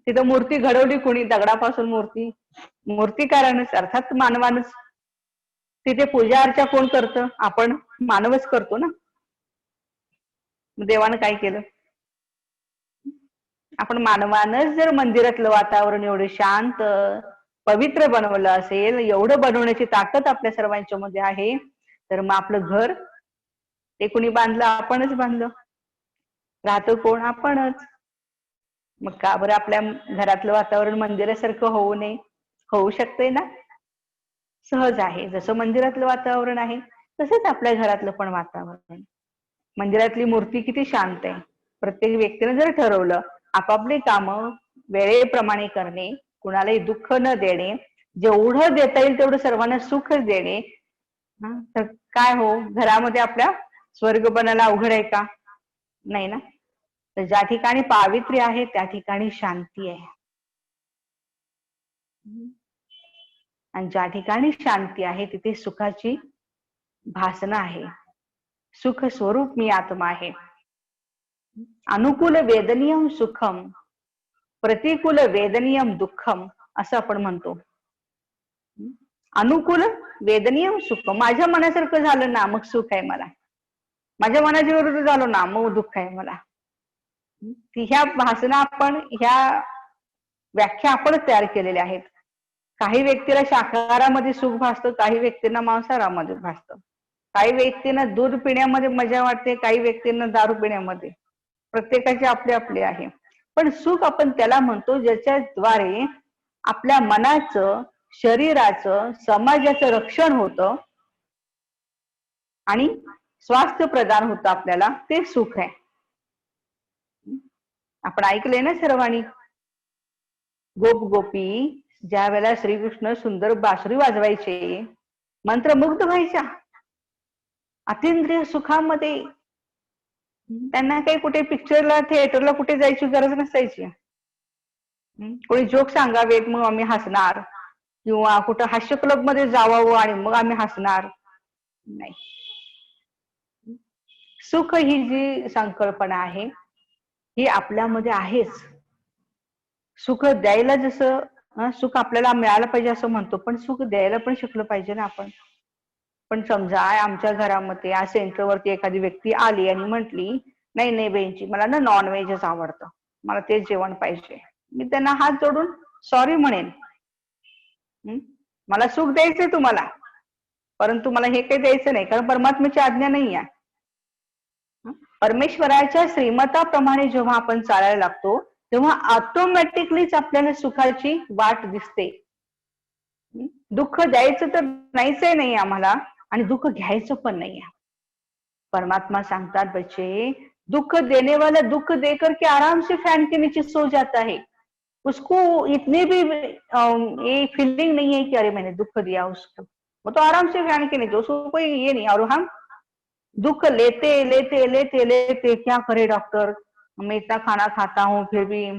तिथं मूर्ती घडवली कोणी? दगडापासून मूर्ती, मूर्तिकारानच अर्थात मानवानच. तिथे पूजा अर्चा कोण करतं? आपण मानवच करतो ना. देवानं काय केलं? आपण मानवानच जर मंदिरातलं वातावरण एवढं शांत पवित्र बनवलं असेल, एवढं बनवण्याची ताकद आपल्या सर्वांच्या मध्ये आहे, तर मग आपलं घर ते कोणी बांधलं? आपणच बांधलं. राहतो कोण? आपणच. मग का बरं आपल्या घरातलं वातावरण मंदिरासारखं होऊ नये? होऊ शकतंय ना, सहज आहे. जसं मंदिरातलं वातावरण आहे तसंच आपल्या घरातलं पण वातावरण. मंदिरातली मूर्ती किती शांत आहे. प्रत्येक व्यक्तीने जर ठरवलं आपापली कामं वेळेप्रमाणे करणे, कुणालाही दुःख न देणे, जेवढं देता येईल तेवढं सर्वांना सुख देणे, तर काय हो, घरामध्ये आपल्या स्वर्ग बनायला अवघड आहे का? नाही ना. तर ज्या ठिकाणी पावित्र्य आहे त्या ठिकाणी शांती आहे. आणि ज्या ठिकाणी शांती आहे तिथे सुखाची भासना आहे. सुख स्वरूप मी आत्मा आहे. अनुकूल वेदनीयम सुखम, प्रतिकूल वेदनीयम दुःखम असं आपण म्हणतो. अनुकूल वेदनीयम सुख, माझ्या मनासारखं झालं ना मग सुख आहे मला, माझ्या मनाच्या विरुद्ध झालो ना मग दुःख आहे मला. ह्या भासना आपण, ह्या व्याख्या आपणच तयार केलेल्या आहेत. काही व्यक्तीला शाकाहारामध्ये सुख भासतं, काही व्यक्तींना मांसाहारामध्ये भासतं, काही व्यक्तींना दूध पिण्यामध्ये मजा वाटते, काही व्यक्तींना दारू पिण्यामध्ये. प्रत्येकाचे आपले आपले आहे. पण सुख आपण त्याला म्हणतो ज्याच्याद्वारे आपल्या मनाचं, शरीराचं, समाजाचं रक्षण होतं आणि स्वास्थ्य प्रदान होतं आपल्याला, ते सुख आहे. आपण ऐकलंय ना सर्वांनी, गोप गोपी ज्या वेळेला श्रीकृष्ण सुंदर बासुरी वाजवायचे, मंत्रमुग्ध व्हायच्या अतिंद्रिय सुखामध्ये. त्यांना काही कुठे पिक्चरला थिएटरला कुठे जायची गरज नसायची. कोणी जोक सांगावेत मग आम्ही हसणार, किंवा कुठं हास्य क्लब मध्ये जावावं आणि मग आम्ही हसणार नाही. सुख ही जी संकल्पना आहे ही आपल्यामध्ये आहेच. सुख द्यायला जसं सुख आपल्याला मिळालं पाहिजे असं म्हणतो, पण सुख द्यायला पण शिकलं पाहिजे ना आपण. पण समजा आमच्या घरामध्ये या सेंटरवरती एखादी व्यक्ती आली आणि म्हटली, नाही नाही बहिणची मला ना नॉनव्हेजच आवडतं, मला तेच जेवण पाहिजे, मी त्यांना हात जोडून सॉरी म्हणेन. मला सुख द्यायचंय तुम्हाला, परंतु मला हे काही द्यायचं नाही, कारण परमात्म्याची आज्ञा नाही आहे. परमेश्वराच्या श्रीमताप्रमाणे जेव्हा आपण चालायला लागतो तेव्हा ऑटोमॅटिकलीच आपल्याला सुखाची वाट दिसते. दुःख द्यायचं तर नाहीच आहे नाही आम्हाला, आणि दुःख घ्यायचं पण नाही आहे. परमात्मा सांगतात बच्चे, दुख देने वाला दुख देकर के आराम से फैन के नीचे सो जाता है, उसको इतनी भी ये फीलिंग नहीं है कि अरे मैंने दुख दिया उसको, वो तो आराम से फैन के नीचे, उसको कोई ये नहीं। और हम दुख लेते लेते लेते लेते क्या करे डॉक्टर, मैं इतना खाना खाता हूँ फिर भी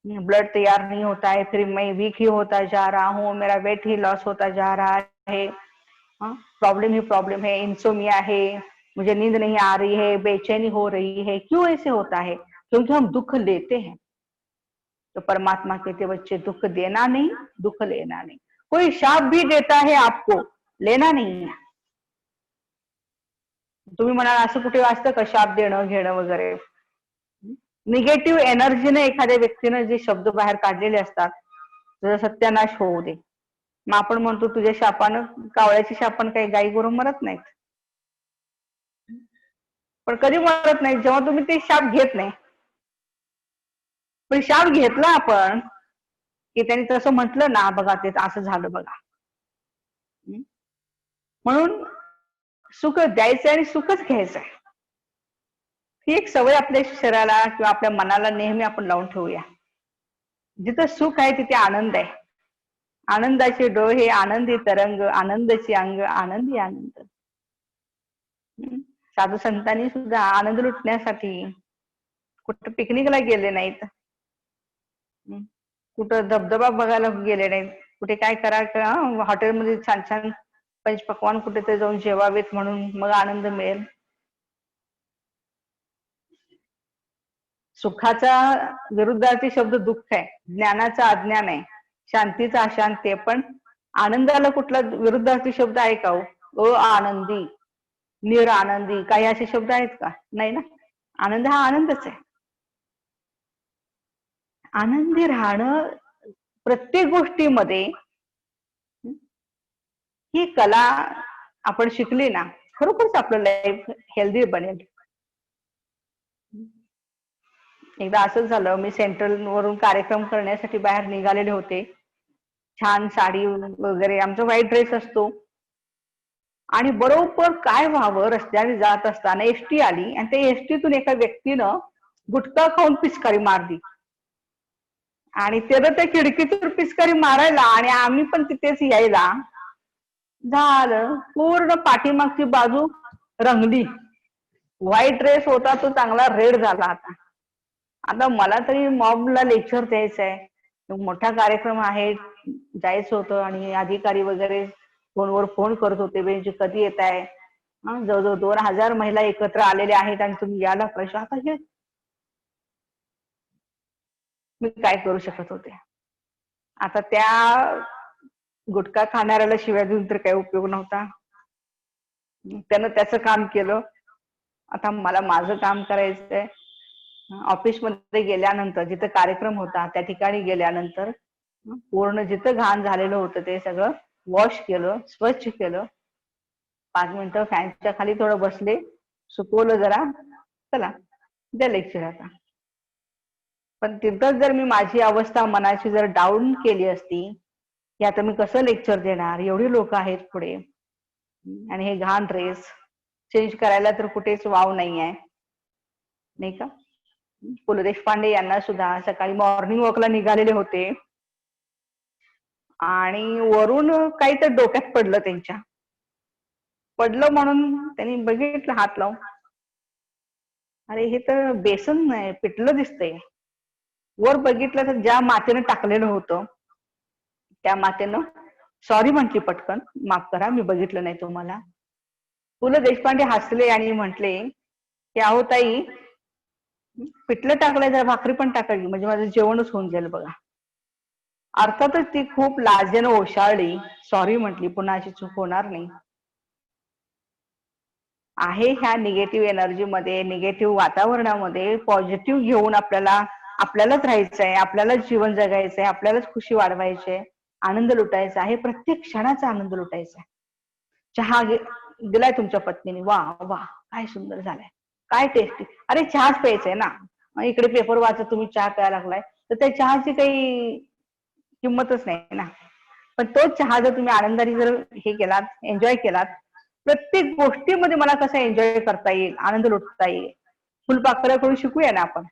ब्लड तैयार नहीं होता है, फिर मैं वीक ही होता जा रहा हूँ, मेरा वेट ही लॉस होता जा रहा है, प्रॉब्लम ही प्रॉब्लम है, इंसोमिया है, मुझे नींद नहीं आ रही है, बेचैनी हो रही है। क्यों ऐसे होता है? क्योंकि हम दुख लेते हैं। तो परमात्मा कहते बच्चे, दुख देना नहीं, दुख लेना नहीं। कोई शाप भी देता है आपको, लेना नहीं है। तुम्ही म्हणाल असं कुठे वाचतं का शाप देणं घेणं वगैरे? निगेटिव्ह एनर्जीने एखाद्या व्यक्तीने जे शब्द बाहेर काढलेले असतात, तुझा सत्यानाश होऊ दे, मग आपण म्हणतो तुझ्या शापानं, कावळ्याची शापानं काही गाई गुरु मरत नाहीत, पण कधी मरत नाही जेव्हा तुम्ही ते शाप घेत नाही. पण शाप घेतला आपण की त्यांनी तसं म्हटलं ना, बघा ते असं झालं बघा. म्हणून सुख द्यायचंय आणि सुखच घ्यायचंय, ही एक सवय आपल्या शरीराला किंवा आपल्या मनाला नेहमी आपण लावून ठेवूया. जिथं सुख आहे तिथे आनंद आहे. आनंदाचे डोळे आनंदी तरंग, आनंदाची अंग आनंदी आनंद. साधू संतांनी सुद्धा आनंद लुटण्यासाठी कुठं पिकनिकला गेले नाहीत, कुठं धबधबा बघायला गेले नाहीत, कुठे काय करा हॉटेलमध्ये छान छान पंचपक्वान कुठेतरी जाऊन जेवावेत म्हणून मग आनंद मिळेल. सुखाचा विरुद्धार्थी शब्द दुःख आहे, ज्ञानाचा अज्ञान आहे, शांतीचा अशांती आहे. पण आनंदाला कुठला विरुद्धार्थी शब्द आहे का हो? आनंदी, निरानंदी, काही असे शब्द आहेत का? नाही ना. आनंद हा आनंदच आहे. आनंदी राहणं प्रत्येक गोष्टीमध्ये, ही कला आपण शिकली ना, खरोखरच आपलं लाईफ हेल्दी बनेल. एकदा असंच झालं, मी सेंट्रल वरून कार्यक्रम करण्यासाठी बाहेर निघालेले होते, छान साडी वगैरे, आमचा व्हाईट ड्रेस असतो, आणि बरोबर काय व्हावं, रस्त्याने जात असताना एसटी आली आणि त्या एसटीतून एका व्यक्तीनं गुटखा खाऊन पिचकारी मारली, आणि त्यानं त्या खिडकीतून पिचकारी मारायला आणि आम्ही पण तिथेच यायला, झालं पूर्ण पाठीमागची बाजू रंगली. व्हाईट ड्रेस होता तो चांगला रेड झाला. आता मला तरी मॉबला लेक्चर द्यायचं आहे, मोठा कार्यक्रम आहे, जायचं होतं, आणि अधिकारी वगैरे फोनवर फोन करत होते, बेंच कधी येत आहे, जवळजवळ 2000 महिला एकत्र आलेल्या आहेत आणि तुम्ही यायला पाहिजे. आता हे मी काय करू शकत होते? आता त्या गुटखा खाणाऱ्याला शिव्या देऊन तर काही उपयोग नव्हता. त्यानं त्याचं काम केलं, आता मला माझं काम करायचंय. ऑफिसमध्ये गेल्यानंतर जिथं कार्यक्रम होता त्या ठिकाणी गेल्यानंतर पूर्ण जिथं घाण झालेलं होतं ते सगळं वॉश केलं, स्वच्छ केलं. 5 मिनिटं फॅनच्या खाली थोडं बसले, सुकवलं जरा, चला द्या लेक्चर आता. पण तिथंच जर मी माझी अवस्था मनाची जर डाऊन केली असती की आता मी कसं लेक्चर देणार, एवढी लोक आहेत पुढे, आणि हे घाण ड्रेस चेंज करायला तर कुठेच वाव नाही आहे, नाही का? पु ल देशपांडे यांना सुद्धा सकाळी मॉर्निंग वॉकला निघालेले होते, आणि वरून काही तर डोक्यात पडलं त्यांच्या. पडलं म्हणून त्यांनी बघितलं हात लावून, अरे हे तर बेसन नाही पिठलं दिसतंय. वर बघितलं तर ज्या मातेनं टाकलेलं होतं त्या मातेनं सॉरी म्हटली पटकन, माफ करा मी बघितलं नाही तुम्हाला. पु ल देशपांडे हसले आणि म्हटले की अहो ताई, पिठलं टाकलंय जरा भाकरी पण टाकायची म्हणजे माझं जेवणच होऊन जाईल बघा. अर्थातच ती खूप लाजेनं ओशाळली, सॉरी म्हटली, पुन्हा अशी चूक होणार नाही. आहे ह्या निगेटिव्ह एनर्जी मध्ये, निगेटिव्ह वातावरणामध्ये पॉझिटिव्ह घेऊन आपल्यालाच राहायचं आहे, आपल्यालाच जीवन जगायचंय, आपल्यालाच खुशी वाढवायची आहे, आनंद लुटायचा आहे, प्रत्येक क्षणाचा आनंद लुटायचा आहे. चहा दिलाय तुमच्या पत्नीने, वा वा काय सुंदर झालाय, काय टेस्टी, अरे चहाच प्यायचाय ना. इकडे पेपर वाचत तुम्ही चहा प्यायला लागलाय तर त्या चहाची काही किंमतच नाही ना. पण तोच चहा जर तुम्ही आनंदाने जर हे केलात, एन्जॉय केलात, प्रत्येक गोष्टीमध्ये मला कसं एन्जॉय करता येईल, आनंद लुटता येईल, फुलपाखराकडून शिकूया ना आपण.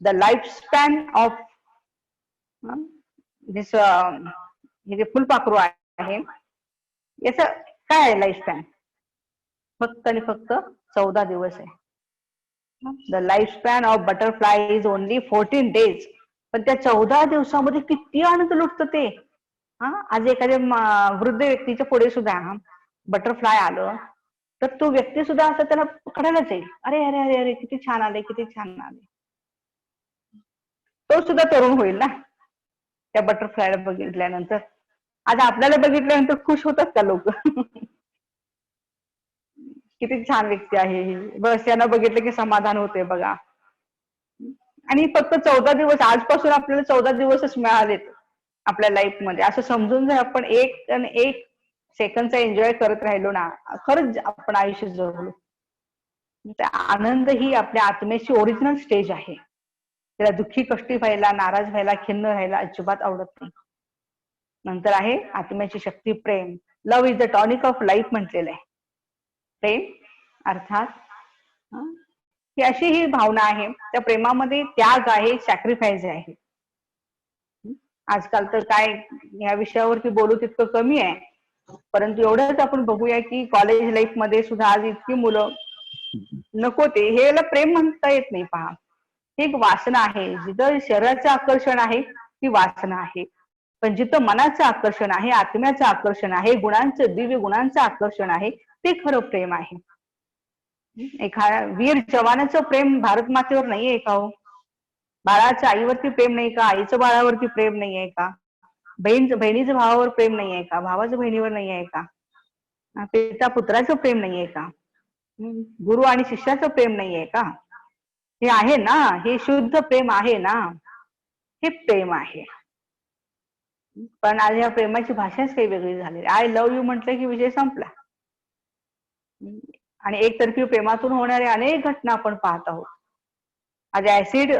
द लाईफ स्पॅन ऑफ दिस हे जे फुलपाखरू आहे याचं काय आहे लाईफ स्पॅन, फक्त आणि फक्त 14 दिवस आहे. The life span of butterfly is only 14 days. पण त्या 14 दिवसामध्ये किती आनंद लुटतं ते. आज एखाद्या वृद्ध व्यक्तीच्या पुढे सुद्धा बटरफ्लाय आलं तर तो व्यक्ती सुद्धा असं त्याला पकडायलाच जाईल, अरे अरे अरे अरे किती छान आले, किती छान आले. तो सुद्धा तरुण होईल ना त्या बटरफ्लायला बघितल्यानंतर. आज आपल्याला बघितल्यानंतर खुश होतात का लोक? किती छान व्यक्ती आहे ही, बस यांना बघितलं की समाधान होते बघा. आणि फक्त 14 दिवस, आजपासून आपल्याला 14 दिवसच मिळालेत आपल्या लाईफ मध्ये, असं समजून जर आपण एक सेकंडचा एन्जॉय करत राहिलो ना, खरंच आपण आयुष्य जगलो. आनंद ही आपल्या आत्म्याची ओरिजिनल स्टेज आहे. त्याला दुःखी कष्टी व्हायला, नाराज व्हायला, खिन्न राहायला अजिबात आवडत नाही. नंतर आहे आत्म्याची शक्ती प्रेम. Love is the tonic of life म्हटलेलं आहे. प्रेम अर्थात ही अशी ही भावना आहे, त्या प्रेमामध्ये त्याग आहे, सॅक्रिफाईस आहे. आजकाल तर काय या विषयावरती बोलू तितकं कमी आहे, परंतु एवढंच आपण बघूया की कॉलेज लाईफ मध्ये सुद्धा आज इतकी मुलं नको ते, हे याला प्रेम म्हणता येत नाही. पहा, ही एक वासना आहे. जिथं शरीराचं आकर्षण आहे ती वासना आहे, पण जिथं मनाचं आकर्षण आहे, आत्म्याचं आकर्षण आहे, गुणांचं, दिव्य गुणांचं आकर्षण आहे, ते खरं प्रेम आहे. एखाद्या वीर जवानाचं प्रेम भारत मातेवर नाहीये का हो? बाळाचं आईवरती प्रेम नाही का? आईचं बाळावरती प्रेम नाहीये का? बहिणीचं भावावर प्रेम नाहीये का? भावाचं बहिणीवर नाहीये का? पिता पुत्राचं प्रेम नाहीये का? गुरु आणि शिष्याचं प्रेम नाहीये का? हे आहे ना, हे शुद्ध प्रेम आहे ना, हे प्रेम आहे. पण आज या प्रेमाची भाषाच काही वेगळी झाली. आय लव्ह यू म्हटलं की विषय संपला. आणि एकतर्फी प्रेमातून होणाऱ्या अनेक घटना आपण पाहत आहोत. आज ऍसिड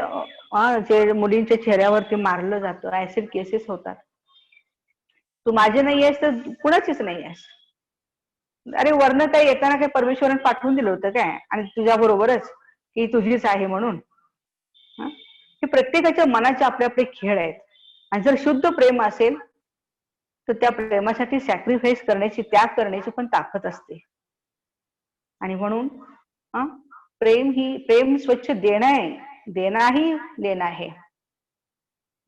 जे मुलींच्या चेहऱ्यावरती मारलं जातं, ऍसिड केसेस होतात. तू माझे नाही आहेस तर कुणाचीच नाही आहेस. अरे वरनं काही येताना काही परमेश्वरानं पाठवून दिलं होतं काय, आणि तुझ्या बरोबरच की तुझीच आहे म्हणून? हे प्रत्येकाच्या मनाचे आपले आपले खेळ आहेत. आणि जर शुद्ध प्रेम असेल तर त्या प्रेमासाठी सॅक्रिफाईस करण्याची, त्याग करण्याची पण ताकद असते. आणि म्हणून प्रेम स्वच्छ देणं आहे, देणाही लेना आहे.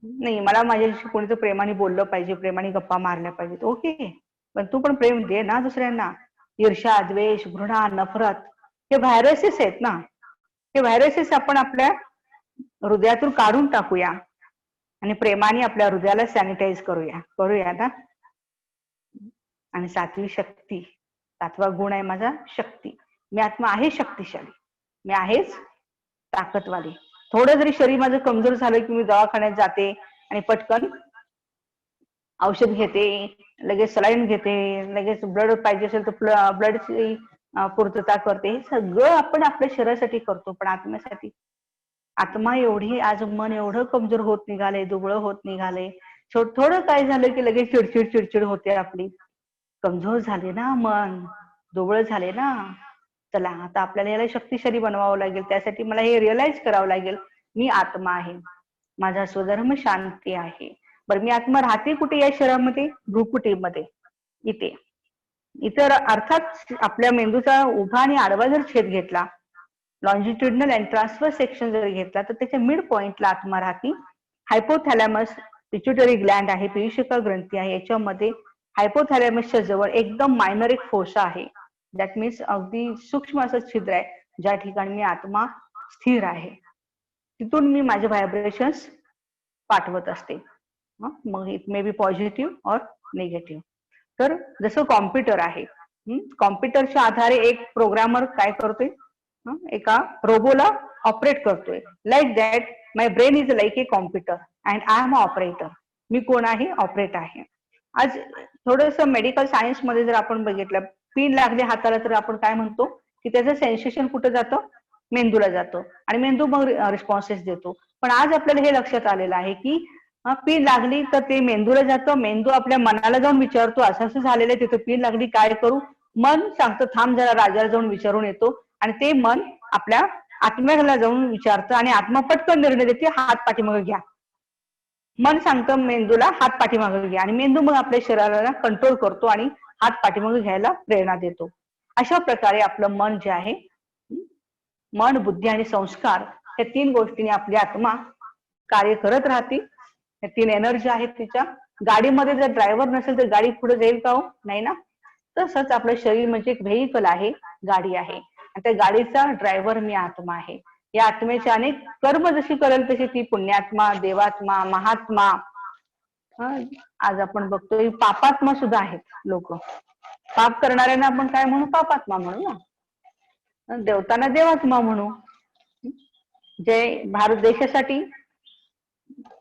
नाही मला माझ्याशी कोणीतरी प्रेमाने बोललं पाहिजे, प्रेमाने गप्पा मारल्या पाहिजेत, ओके, पण तू पण प्रेम दे ना दुसऱ्यांना. ईर्ष्या, द्वेष, घृणा, नफरत हे व्हायरसेस आहेत ना. हे व्हायरसेस आपण आपल्या हृदयातून काढून टाकूया आणि प्रेमाने आपल्या हृदयाला सॅनिटाईज करूया ना. आणि सातवी शक्ती, सातवा गुण आहे माझा शक्ती. मी आत्मा आहे शक्तिशाली, मी आहेच ताकदवाली. थोडं जरी शरीर माझं कमजोर झालं की मी दवाखान्यात जाते आणि पटकन औषध घेते, लगेच सलाईन घेते, लगेच ब्लड पाहिजे असेल तर ब्लडची पूर्तता करते. हे सगळं आपण आपल्या शरीरासाठी करतो, पण आत्म्यासाठी? आत्मा एवढी, आज मन एवढं कमजोर होत निघाले, दुबळं होत निघाले. थोडं काय झालं की लगेच चिडचिड चिडचिड होते आपली. कमजोर झाले ना मन, दुबळ झाले ना. चला आता आपल्याला याला शक्तिशाली बनवावं लागेल. त्यासाठी मला हे रिअलाइज करावं लागेल, मी आत्मा आहे, माझा स्वधर्म शांती आहे, बरं, मी आत्मा राहते कुठे या शरीरामध्ये? भ्रुकुटीमध्ये. इथे इतर अर्थात आपल्या मेंदूचा उभा आणि आडवा जर छेद घेतला, लॉन्जिट्युडनल अँड ट्रान्सफर सेक्शन जर घेतला, तर त्याच्या मिड पॉइंटला आत्मा राहते. हायपोथॅलॅमस पिट्युटरी ग्लँड आहे, पीयूषिका ग्रंथी आहे, याच्यामध्ये हायपोथॅलॅमसच्या जवळ एकदम मायनर एक फोसा आहे. दॅट मीन्स अगदी सूक्ष्म असं छिद्र आहे, ज्या ठिकाणी मी आत्मा स्थिर आहे. तिथून मी माझे व्हायब्रेशन्स पाठवत असते. मग इट मे बी पॉझिटिव्ह और निगेटिव्ह. तर जसं कॉम्प्युटर आहे, कॉम्प्युटरच्या आधारे एक प्रोग्रामर काय करतोय, एका रोबोला ऑपरेट करतोय. Like that my brain is like a computer and I am operator. मी कोण आहे? ऑपरेट आहे. आज थोडस मेडिकल सायन्स मध्ये जर आपण बघितलं, पिन लागले हाताला तर आपण काय म्हणतो की त्याचं सेन्सेशन कुठं जातं? मेंदूला जातो आणि मेंदू मग रिस्पॉन्सेस देतो. पण आज आपल्याला हे लक्षात आलेलं आहे की पिन लागली तर ते मेंदूला जातं, मेंदू आपल्या मनाला जाऊन विचारतो असं असं झालेलं आहे, तिथं पिन लागली काय करू? मन सांगतं थांब जरा राजाला जाऊन विचारून येतो, आणि ते मन आपल्या आत्म्याला जाऊन विचारतं आणि आत्मा पटकन निर्णय देते, हात पाठीमागे घ्या. मन सांगतं मेंदूला हात पाठीमागे घ्या, आणि मेंदू मग आपल्या शरीराला कंट्रोल करतो आणि हात पाठीमागे घ्यायला प्रेरणा देतो. अशा प्रकारे आपलं मन जे आहे, मन, बुद्धी आणि संस्कार या तीन गोष्टींनी आपली आत्मा कार्य करत राहते. या तीन एनर्जी आहेत तिच्या. गाडीमध्ये जर ड्रायव्हर नसेल तर गाडी पुढे जाईल का हो? नाही ना. तसंच आपलं शरीर म्हणजे एक व्हेइकल आहे, गाडी आहे, आणि त्या गाडीचा ड्रायव्हर मी आत्मा आहे. या आत्म्याचे अनेक कर्म जशी करेल तशी ती पुण्यात्मा, देवात्मा, महात्मा, आज आपण बघतोय पापात्मा सुद्धा आहेत लोक. पाप करणाऱ्यांना आपण काय म्हणू? पापात्मा म्हणू ना. देवतांना देवात्मा म्हणू. जे भारत देशासाठी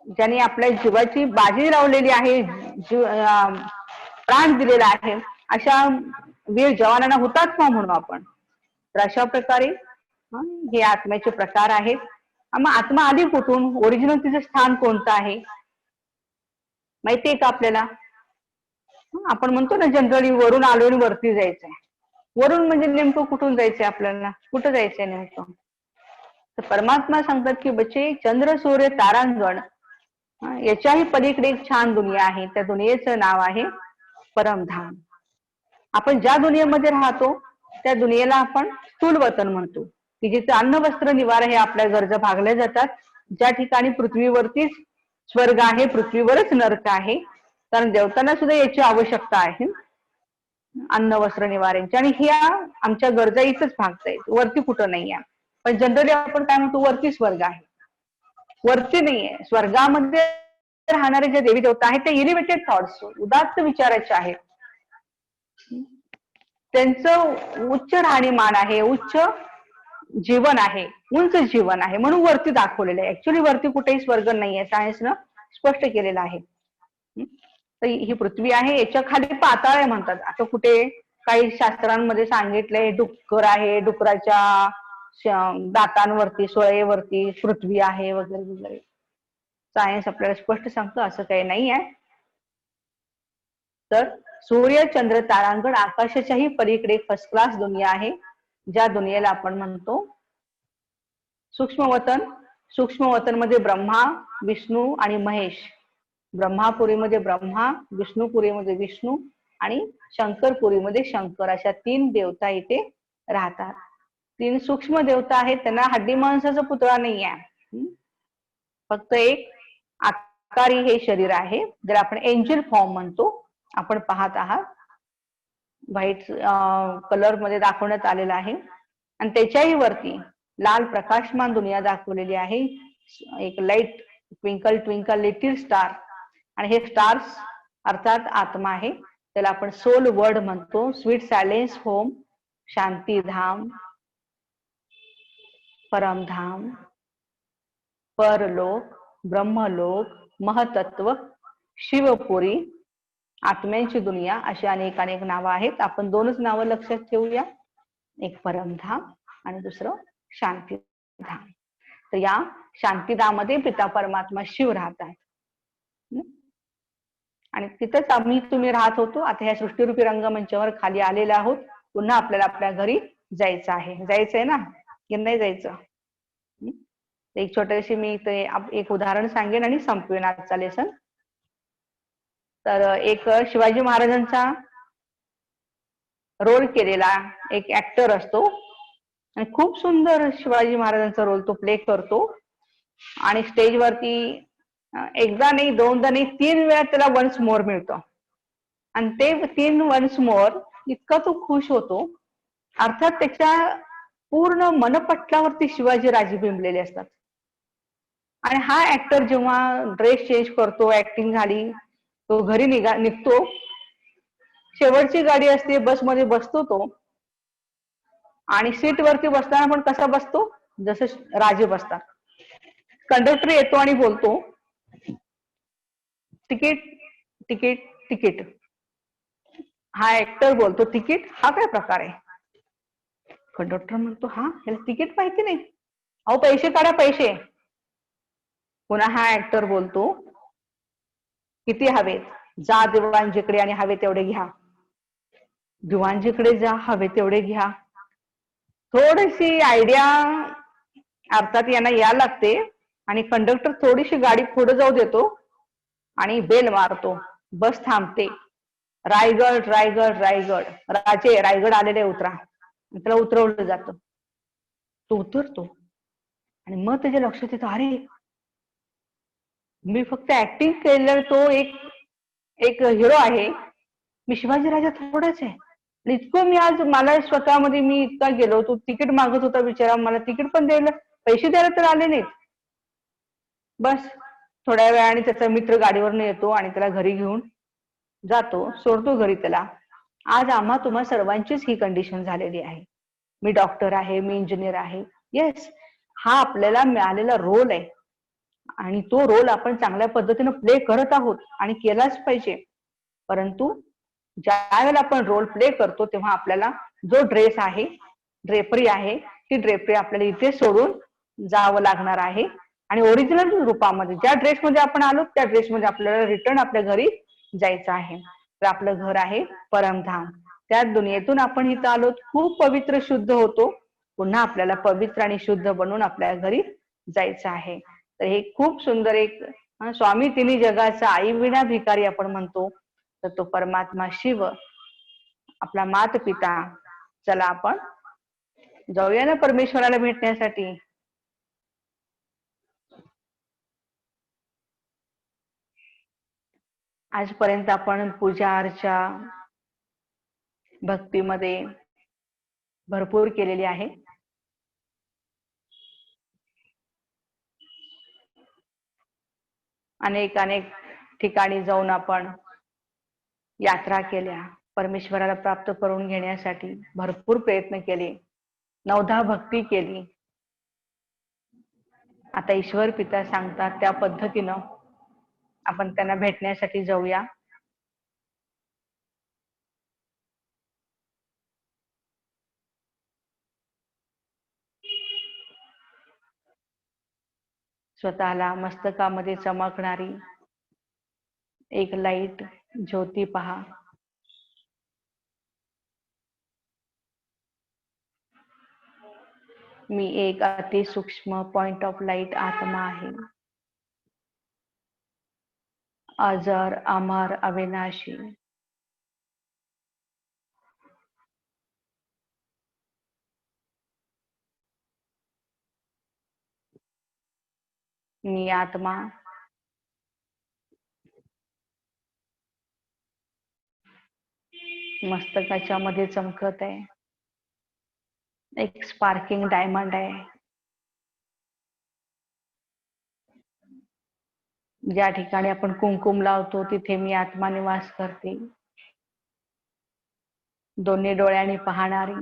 ज्यांनी आपल्या जीवाची बाजी लावलेली आहे, प्राण दिलेला आहे, अशा वीर जवानांना हुतात्मा म्हणू आपण. तर अशा प्रकारे हे आत्म्याचे प्रकार आहेत. मग आत्मा आली कुठून? ओरिजिनल तिचं स्थान कोणतं आहे माहितीये का आपल्याला? आपण म्हणतो ना जनरली वरून आलो आणि वरती जायचंय. वरून म्हणजे नेमकं कुठून जायचंय आपल्याला? कुठं जायचंय नेमकं? तर परमात्मा सांगतात की बच्चे, चंद्र, सूर्य, तारांगण याच्याही पलीकडे एक छान दुनिया आहे. त्या दुनियेचं नाव आहे परमधाम. आपण ज्या दुनियेमध्ये राहतो त्या दुनियेला आपण स्थूल वतन म्हणतो, की जिथे अन्न, वस्त्र, निवारा हे आपल्या गरजा भागल्या जातात. ज्या ठिकाणी पृथ्वीवरतीच स्वर्ग आहे, पृथ्वीवरच नरक आहे, कारण देवतांना सुद्धा याची आवश्यकता आहे, अन्न, वस्त्र, निवाऱ्यांची, आणि ह्या आमच्या गरजा इथंच भागतायत, वरती कुठं नाहीये. पण जनरली आपण काय म्हणतो? वरती स्वर्ग आहे. वरती नाहीये. स्वर्गामध्ये राहणारे जे देवी देवता आहेत ते एलिव्हेटेड थॉट्स, उदात्त विचाराचे आहेत. त्यांचं उच्च राहणीमान आहे, उच्च जीवन आहे, उंच जीवन आहे, म्हणून वरती दाखवलेलं आहे. ऍक्च्युली वरती कुठेही स्वर्ग नाहीये, सायन्सनं स्पष्ट केलेलं आहे. तर ही पृथ्वी आहे, याच्या खाली पाताळ आहे म्हणतात. आता कुठे काही शास्त्रांमध्ये सांगितलंय डुक्कर आहे, डुकराच्या दातांवरती, सुळेवरती पृथ्वी आहे वगैरे वगैरे. सायन्स आपल्याला स्पष्ट सांगतं असं काही नाही आहे. तर सूर्य, चंद्र, तारांगण आकाशाच्याही पलीकडे फर्स्ट क्लास दुनिया आहे, ज्या दुनियेला आपण म्हणतो सूक्ष्मवतन. सूक्ष्मवतन मध्ये ब्रह्मा, विष्णू आणि महेश. ब्रह्मापुरीमध्ये ब्रह्मा, विष्णुपुरीमध्ये विष्णू आणि शंकरपुरीमध्ये शंकर, अशा तीन देवता इथे राहतात. तीन सूक्ष्म देवता आहेत, त्यांना हड्डी मांसाचा पुतळा नाही आहे, फक्त एक आकारी हे शरीर आहे, ज्याला आपण एंजल फॉर्म म्हणतो. आपण पाहत आहात, व्हाईट कलर मध्ये दाखवण्यात आलेला आहे, आणि त्याच्याही वरती लाल प्रकाशमान दुनिया दाखवलेली आहे. एक light twinkle twinkle little star, आणि हे स्टार्स अर्थात आत्मा आहे, त्याला आपण सोल वर्ड म्हणतो. स्वीट सायलेन्स होम, शांतीधाम, परमधाम, परलोक, ब्रह्मलोक, महतत्व, शिवपुरी, आत्म्यांची दुनिया, अशी अनेक अनेक नावं आहेत. आपण दोनच नावं लक्षात ठेवूया, एक परमधाम आणि दुसरं शांतीधाम. तर या शांतीधाममध्ये पिता परमात्मा शिव राहत आहे, आणि तिथंच आम्ही तुम्ही राहत होतो. आता ह्या सृष्टीरूपी रंगमंचावर खाली आलेले आहोत. पुन्हा आपल्याला आपल्या घरी जायचं आहे. जायचंय ना की नाही जायचं? एक छोटेशी मी ते एक उदाहरण सांगेन आणि संपवेन आजचा लेसन. तर एक शिवाजी महाराजांचा रोल केलेला एक ऍक्टर असतो आणि खूप सुंदर शिवाजी महाराजांचा रोल तो प्ले करतो आणि स्टेजवरती एकदा नाही, दोनदा नाही, 3 वेळा त्याला वन्स मोर मिळतो आणि ते 3 वन्स मोर इतका तो खुश होतो. अर्थात त्याच्या पूर्ण मनपटलावरती शिवाजी राजे बिंबलेले असतात आणि हा ऍक्टर जेव्हा ड्रेस चेंज करतो, ऍक्टिंग झाली, तो घरी निघतो. शेवटची गाडी असते, बसमध्ये बसतो तो आणि सीट वरती बसताना पण कसा बसतो, जसं राजे बसतात. कंडक्टर येतो आणि बोलतो, तिकीट, तिकीट, तिकीट. हा ऍक्टर बोलतो, तिकीट हा काय प्रकार आहे? कंडक्टर म्हणतो, हा याला तिकीट माहिती नाही, अहो पैसे काढा, पैसे. पुन्हा हा ऍक्टर बोलतो, किती हवेत? जा दिवाणजीकडे आणि हवे तेवढे घ्या. दिवाणजीकडे जा, हवे तेवढे घ्या. थोडीशी आयडिया अर्थात यांना या लागते आणि कंडक्टर थोडीशी गाडी पुढे जाऊ देतो आणि बेल मारतो. बस थांबते. रायगड, रायगड, रायगड. राजे रायगड आलेले, उतरा. त्याला उतरवलं जातं. तो उतरतो आणि मग त्याच्या लक्षात येतं, अरे मी फक्त ऍक्टिंग केलेला तो एक एक हिरो आहे, मी शिवाजी राजा थोडाच आहे. इतकं मी आज मला स्वतःमध्ये मी इतका गेलो, तो तिकीट मागत होता बिचारा, मला तिकीट पण द्यायला, पैसे द्यायला तर आले नाहीत. बस थोड्या वेळाने त्याचा मित्र गाडीवरून येतो आणि त्याला घरी घेऊन जातो, सोडतो घरी त्याला. आज आम्हा तुम्हा सर्वांचीच ही कंडिशन झालेली आहे. मी डॉक्टर आहे, मी इंजिनियर आहे. येस, हा आपल्याला मिळालेला रोल आहे आणि तो रोल आपण चांगल्या पद्धतीने प्ले करत आहोत आणि केलाच पाहिजे. परंतु ज्या वेळेला आपण रोल प्ले करतो तेव्हा आपल्याला जो ड्रेस आहे, ड्रेपरी आहे, ती ड्रेपरी आपल्याला इथे सोडून जावं लागणार आहे आणि ओरिजिनल रूपामध्ये ज्या ड्रेसमध्ये आपण आलो त्या ड्रेसमध्ये आपल्याला रिटर्न आपल्या घरी जायचं आहे. तर आपलं घर आहे परमधाम. त्या दुनियेतून आपण इथं आलो, खूप पवित्र शुद्ध होतो, पुन्हा आपल्याला पवित्र आणि शुद्ध बनून आपल्या घरी जायचं आहे. तर हे खूप सुंदर एक स्वामी तिन्ही जगाचा आई विना भिकारी आपण म्हणतो, तर तो परमात्मा शिव आपला मात पिता. चला आपण जाऊया ना परमेश्वराला भेटण्यासाठी. आजपर्यंत आपण पूजा अर्चा भक्तीमध्ये भरपूर केलेली आहे. अनेक अनेक ठिकाणी जाऊन आपण यात्रा केल्या, परमेश्वराला प्राप्त करून घेण्यासाठी भरपूर प्रयत्न केले, 9 भक्ती केली. आता ईश्वर पिता सांगतात त्या पद्धतीनं आपण त्यांना भेटण्यासाठी जाऊया. स्वतःला मस्तकामध्ये चमकणारी एक लाईट ज्योती पहा. मी एक अति सूक्ष्म पॉइंट ऑफ लाईट आत्मा आहे, अजर अमर अविनाशी. मी आत्मा मस्तकाच्या मध्ये चमकत आहे, एक स्पार्किंग डायमंड आहे. ज्या ठिकाणी आपण कुंकुम लावतो तिथे मी आत्मा निवास करते, दोन्ही डोळ्यांनी पाहणारी,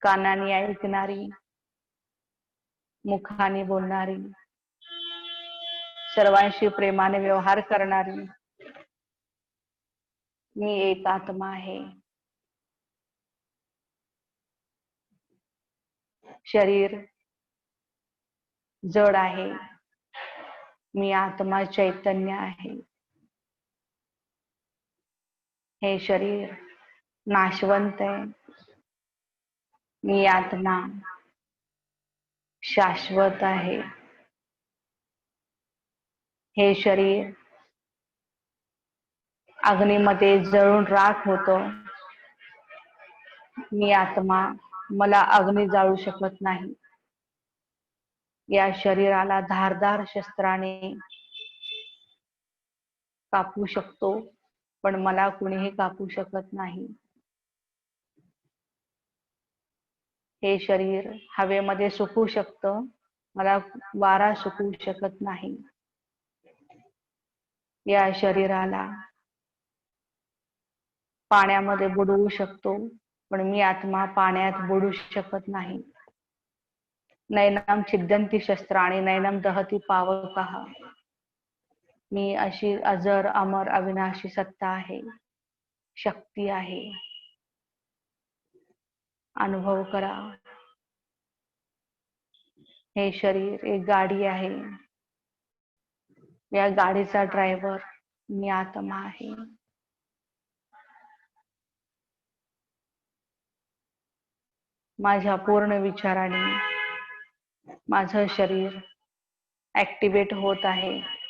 कानाने ऐकणारी, मुखाने बोलणारी, सर्वांशी प्रेमाने व्यवहार करणारी. मी एक आत्मा आहे. शरीर जड आहे, मी आत्मा चैतन्य आहे. हे शरीर नाशवंत आहे, मी आत्मा शाश्वत आहे. हे शरीर अग्नीमध्ये जळून राख होतो, मी आत्मा, मला अग्नी जाळू शकत नाही. या शरीराला धारदार शस्त्राने कापू शकतो, पण मला कुणीही कापू शकत नाही. हे शरीर हवेमध्ये सुकू शकतं, मला वारा सुकू शकत नाही. या शरीराला पाण्यामध्ये बुडवू शकतो, पण मी आत्मा पाण्यात बुडू शकत नाही. नैनम छिद्यन्ति शस्त्राणि नैनम दहति पावकः. मी अशी अजर अमर अविनाशी सत्ता आहे, शक्ती आहे. अनुभव करा. हे शरीर एक गाडी आहे, या गाडीचा ड्रायव्हर मी आत्मा आहे. माझ्या पूर्ण विचाराने माझं शरीर ऍक्टिव्हेट होत आहे.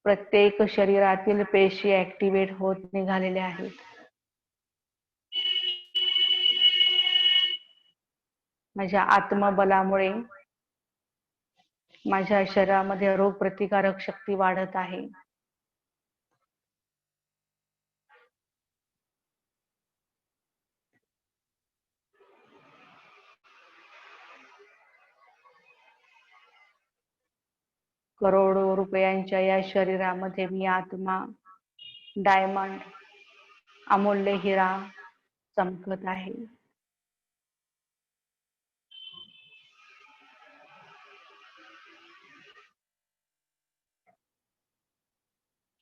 प्रत्येक शरीरातील पेशी ऍक्टिव्हेट होत निघालेल्या आहेत. माझ्या आत्मबलामुळे माझ्या शरीरामध्ये रोग प्रतिकारक शक्ती वाढत आहे. करोडो रुपयांच्या या शरीरामध्ये मी आत्मा, डायमंड, अमूल्य हिरा चमकत आहे.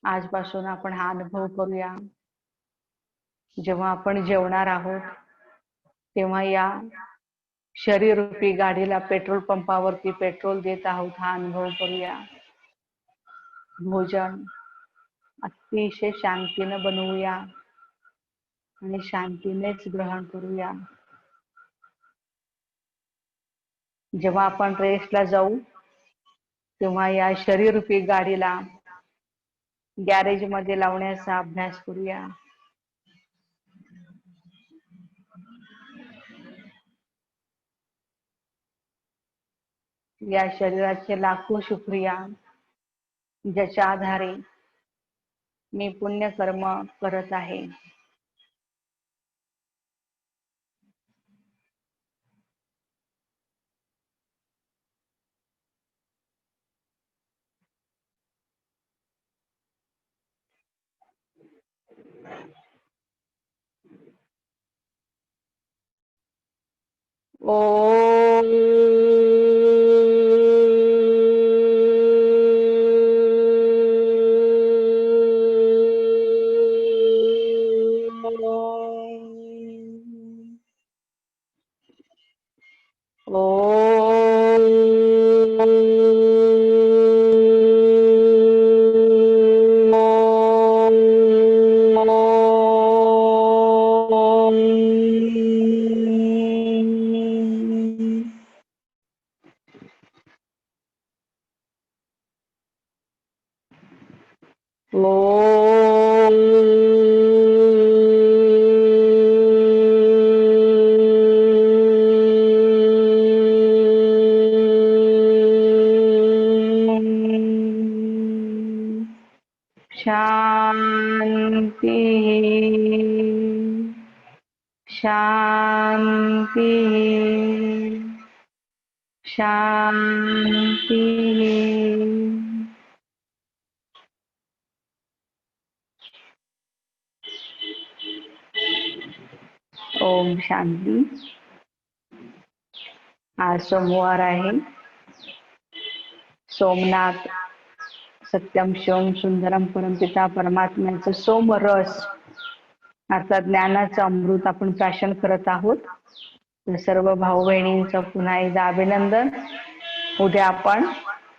आजपासून आपण हा अनुभव करूया. जेव्हा आपण जेवणार आहोत तेव्हा या शरीररूपी गाडीला पेट्रोल पंपावरती पेट्रोल देत आहोत, हा अनुभव करूया. भोजन अतिशय शांतीने बनवूया आणि शांतीनेच ग्रहण करूया. जेव्हा आपण रेस्टला जाऊ तेव्हा या शरीररूपी गाडीला गॅरेज मध्ये लावण्याचा अभ्यास करूया. या शरीराचे लाखो शुक्रिया, ज्याच्या आधारे मी पुण्यकर्म करत आहे. ओम शांति शांति शांति. ओम शांती. आज सोमवार आहे. सोमनाथ सत्यम शिवम सुंदरम परमपिता परमात्म्याचं सोमरस अर्थात ज्ञानाचं अमृत आपण प्राशन करत आहोत. तर सर्व भाऊ बहिणींचं पुन्हा एकदा अभिनंदन. उद्या आपण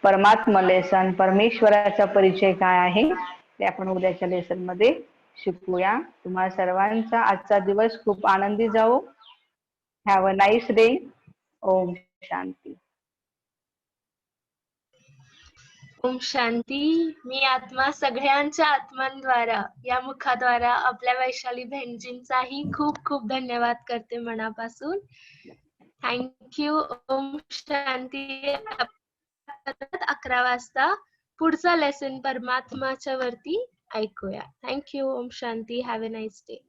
परमात्मा लेसन, परमेश्वराचा परिचय काय आहे ते आपण उद्याच्या लेसन मध्ये शिकूया. तुम्हा सर्वांचा आजचा दिवस खूप आनंदी जाओ. Have a nice day. ओम शांती. ओम शांती. मी आत्मा सगळ्यांच्या आत्मांद्वारा या मुखाद्वारा आपल्या वैशाली बहिणजींचाही खूप खूप धन्यवाद करते मनापासून. थँक्यू. ओम शांती. 11 वाजता पुढचा लेसन परमात्माच्या वरती ऐकूया. Thank you. Om Shanti. Have a nice day.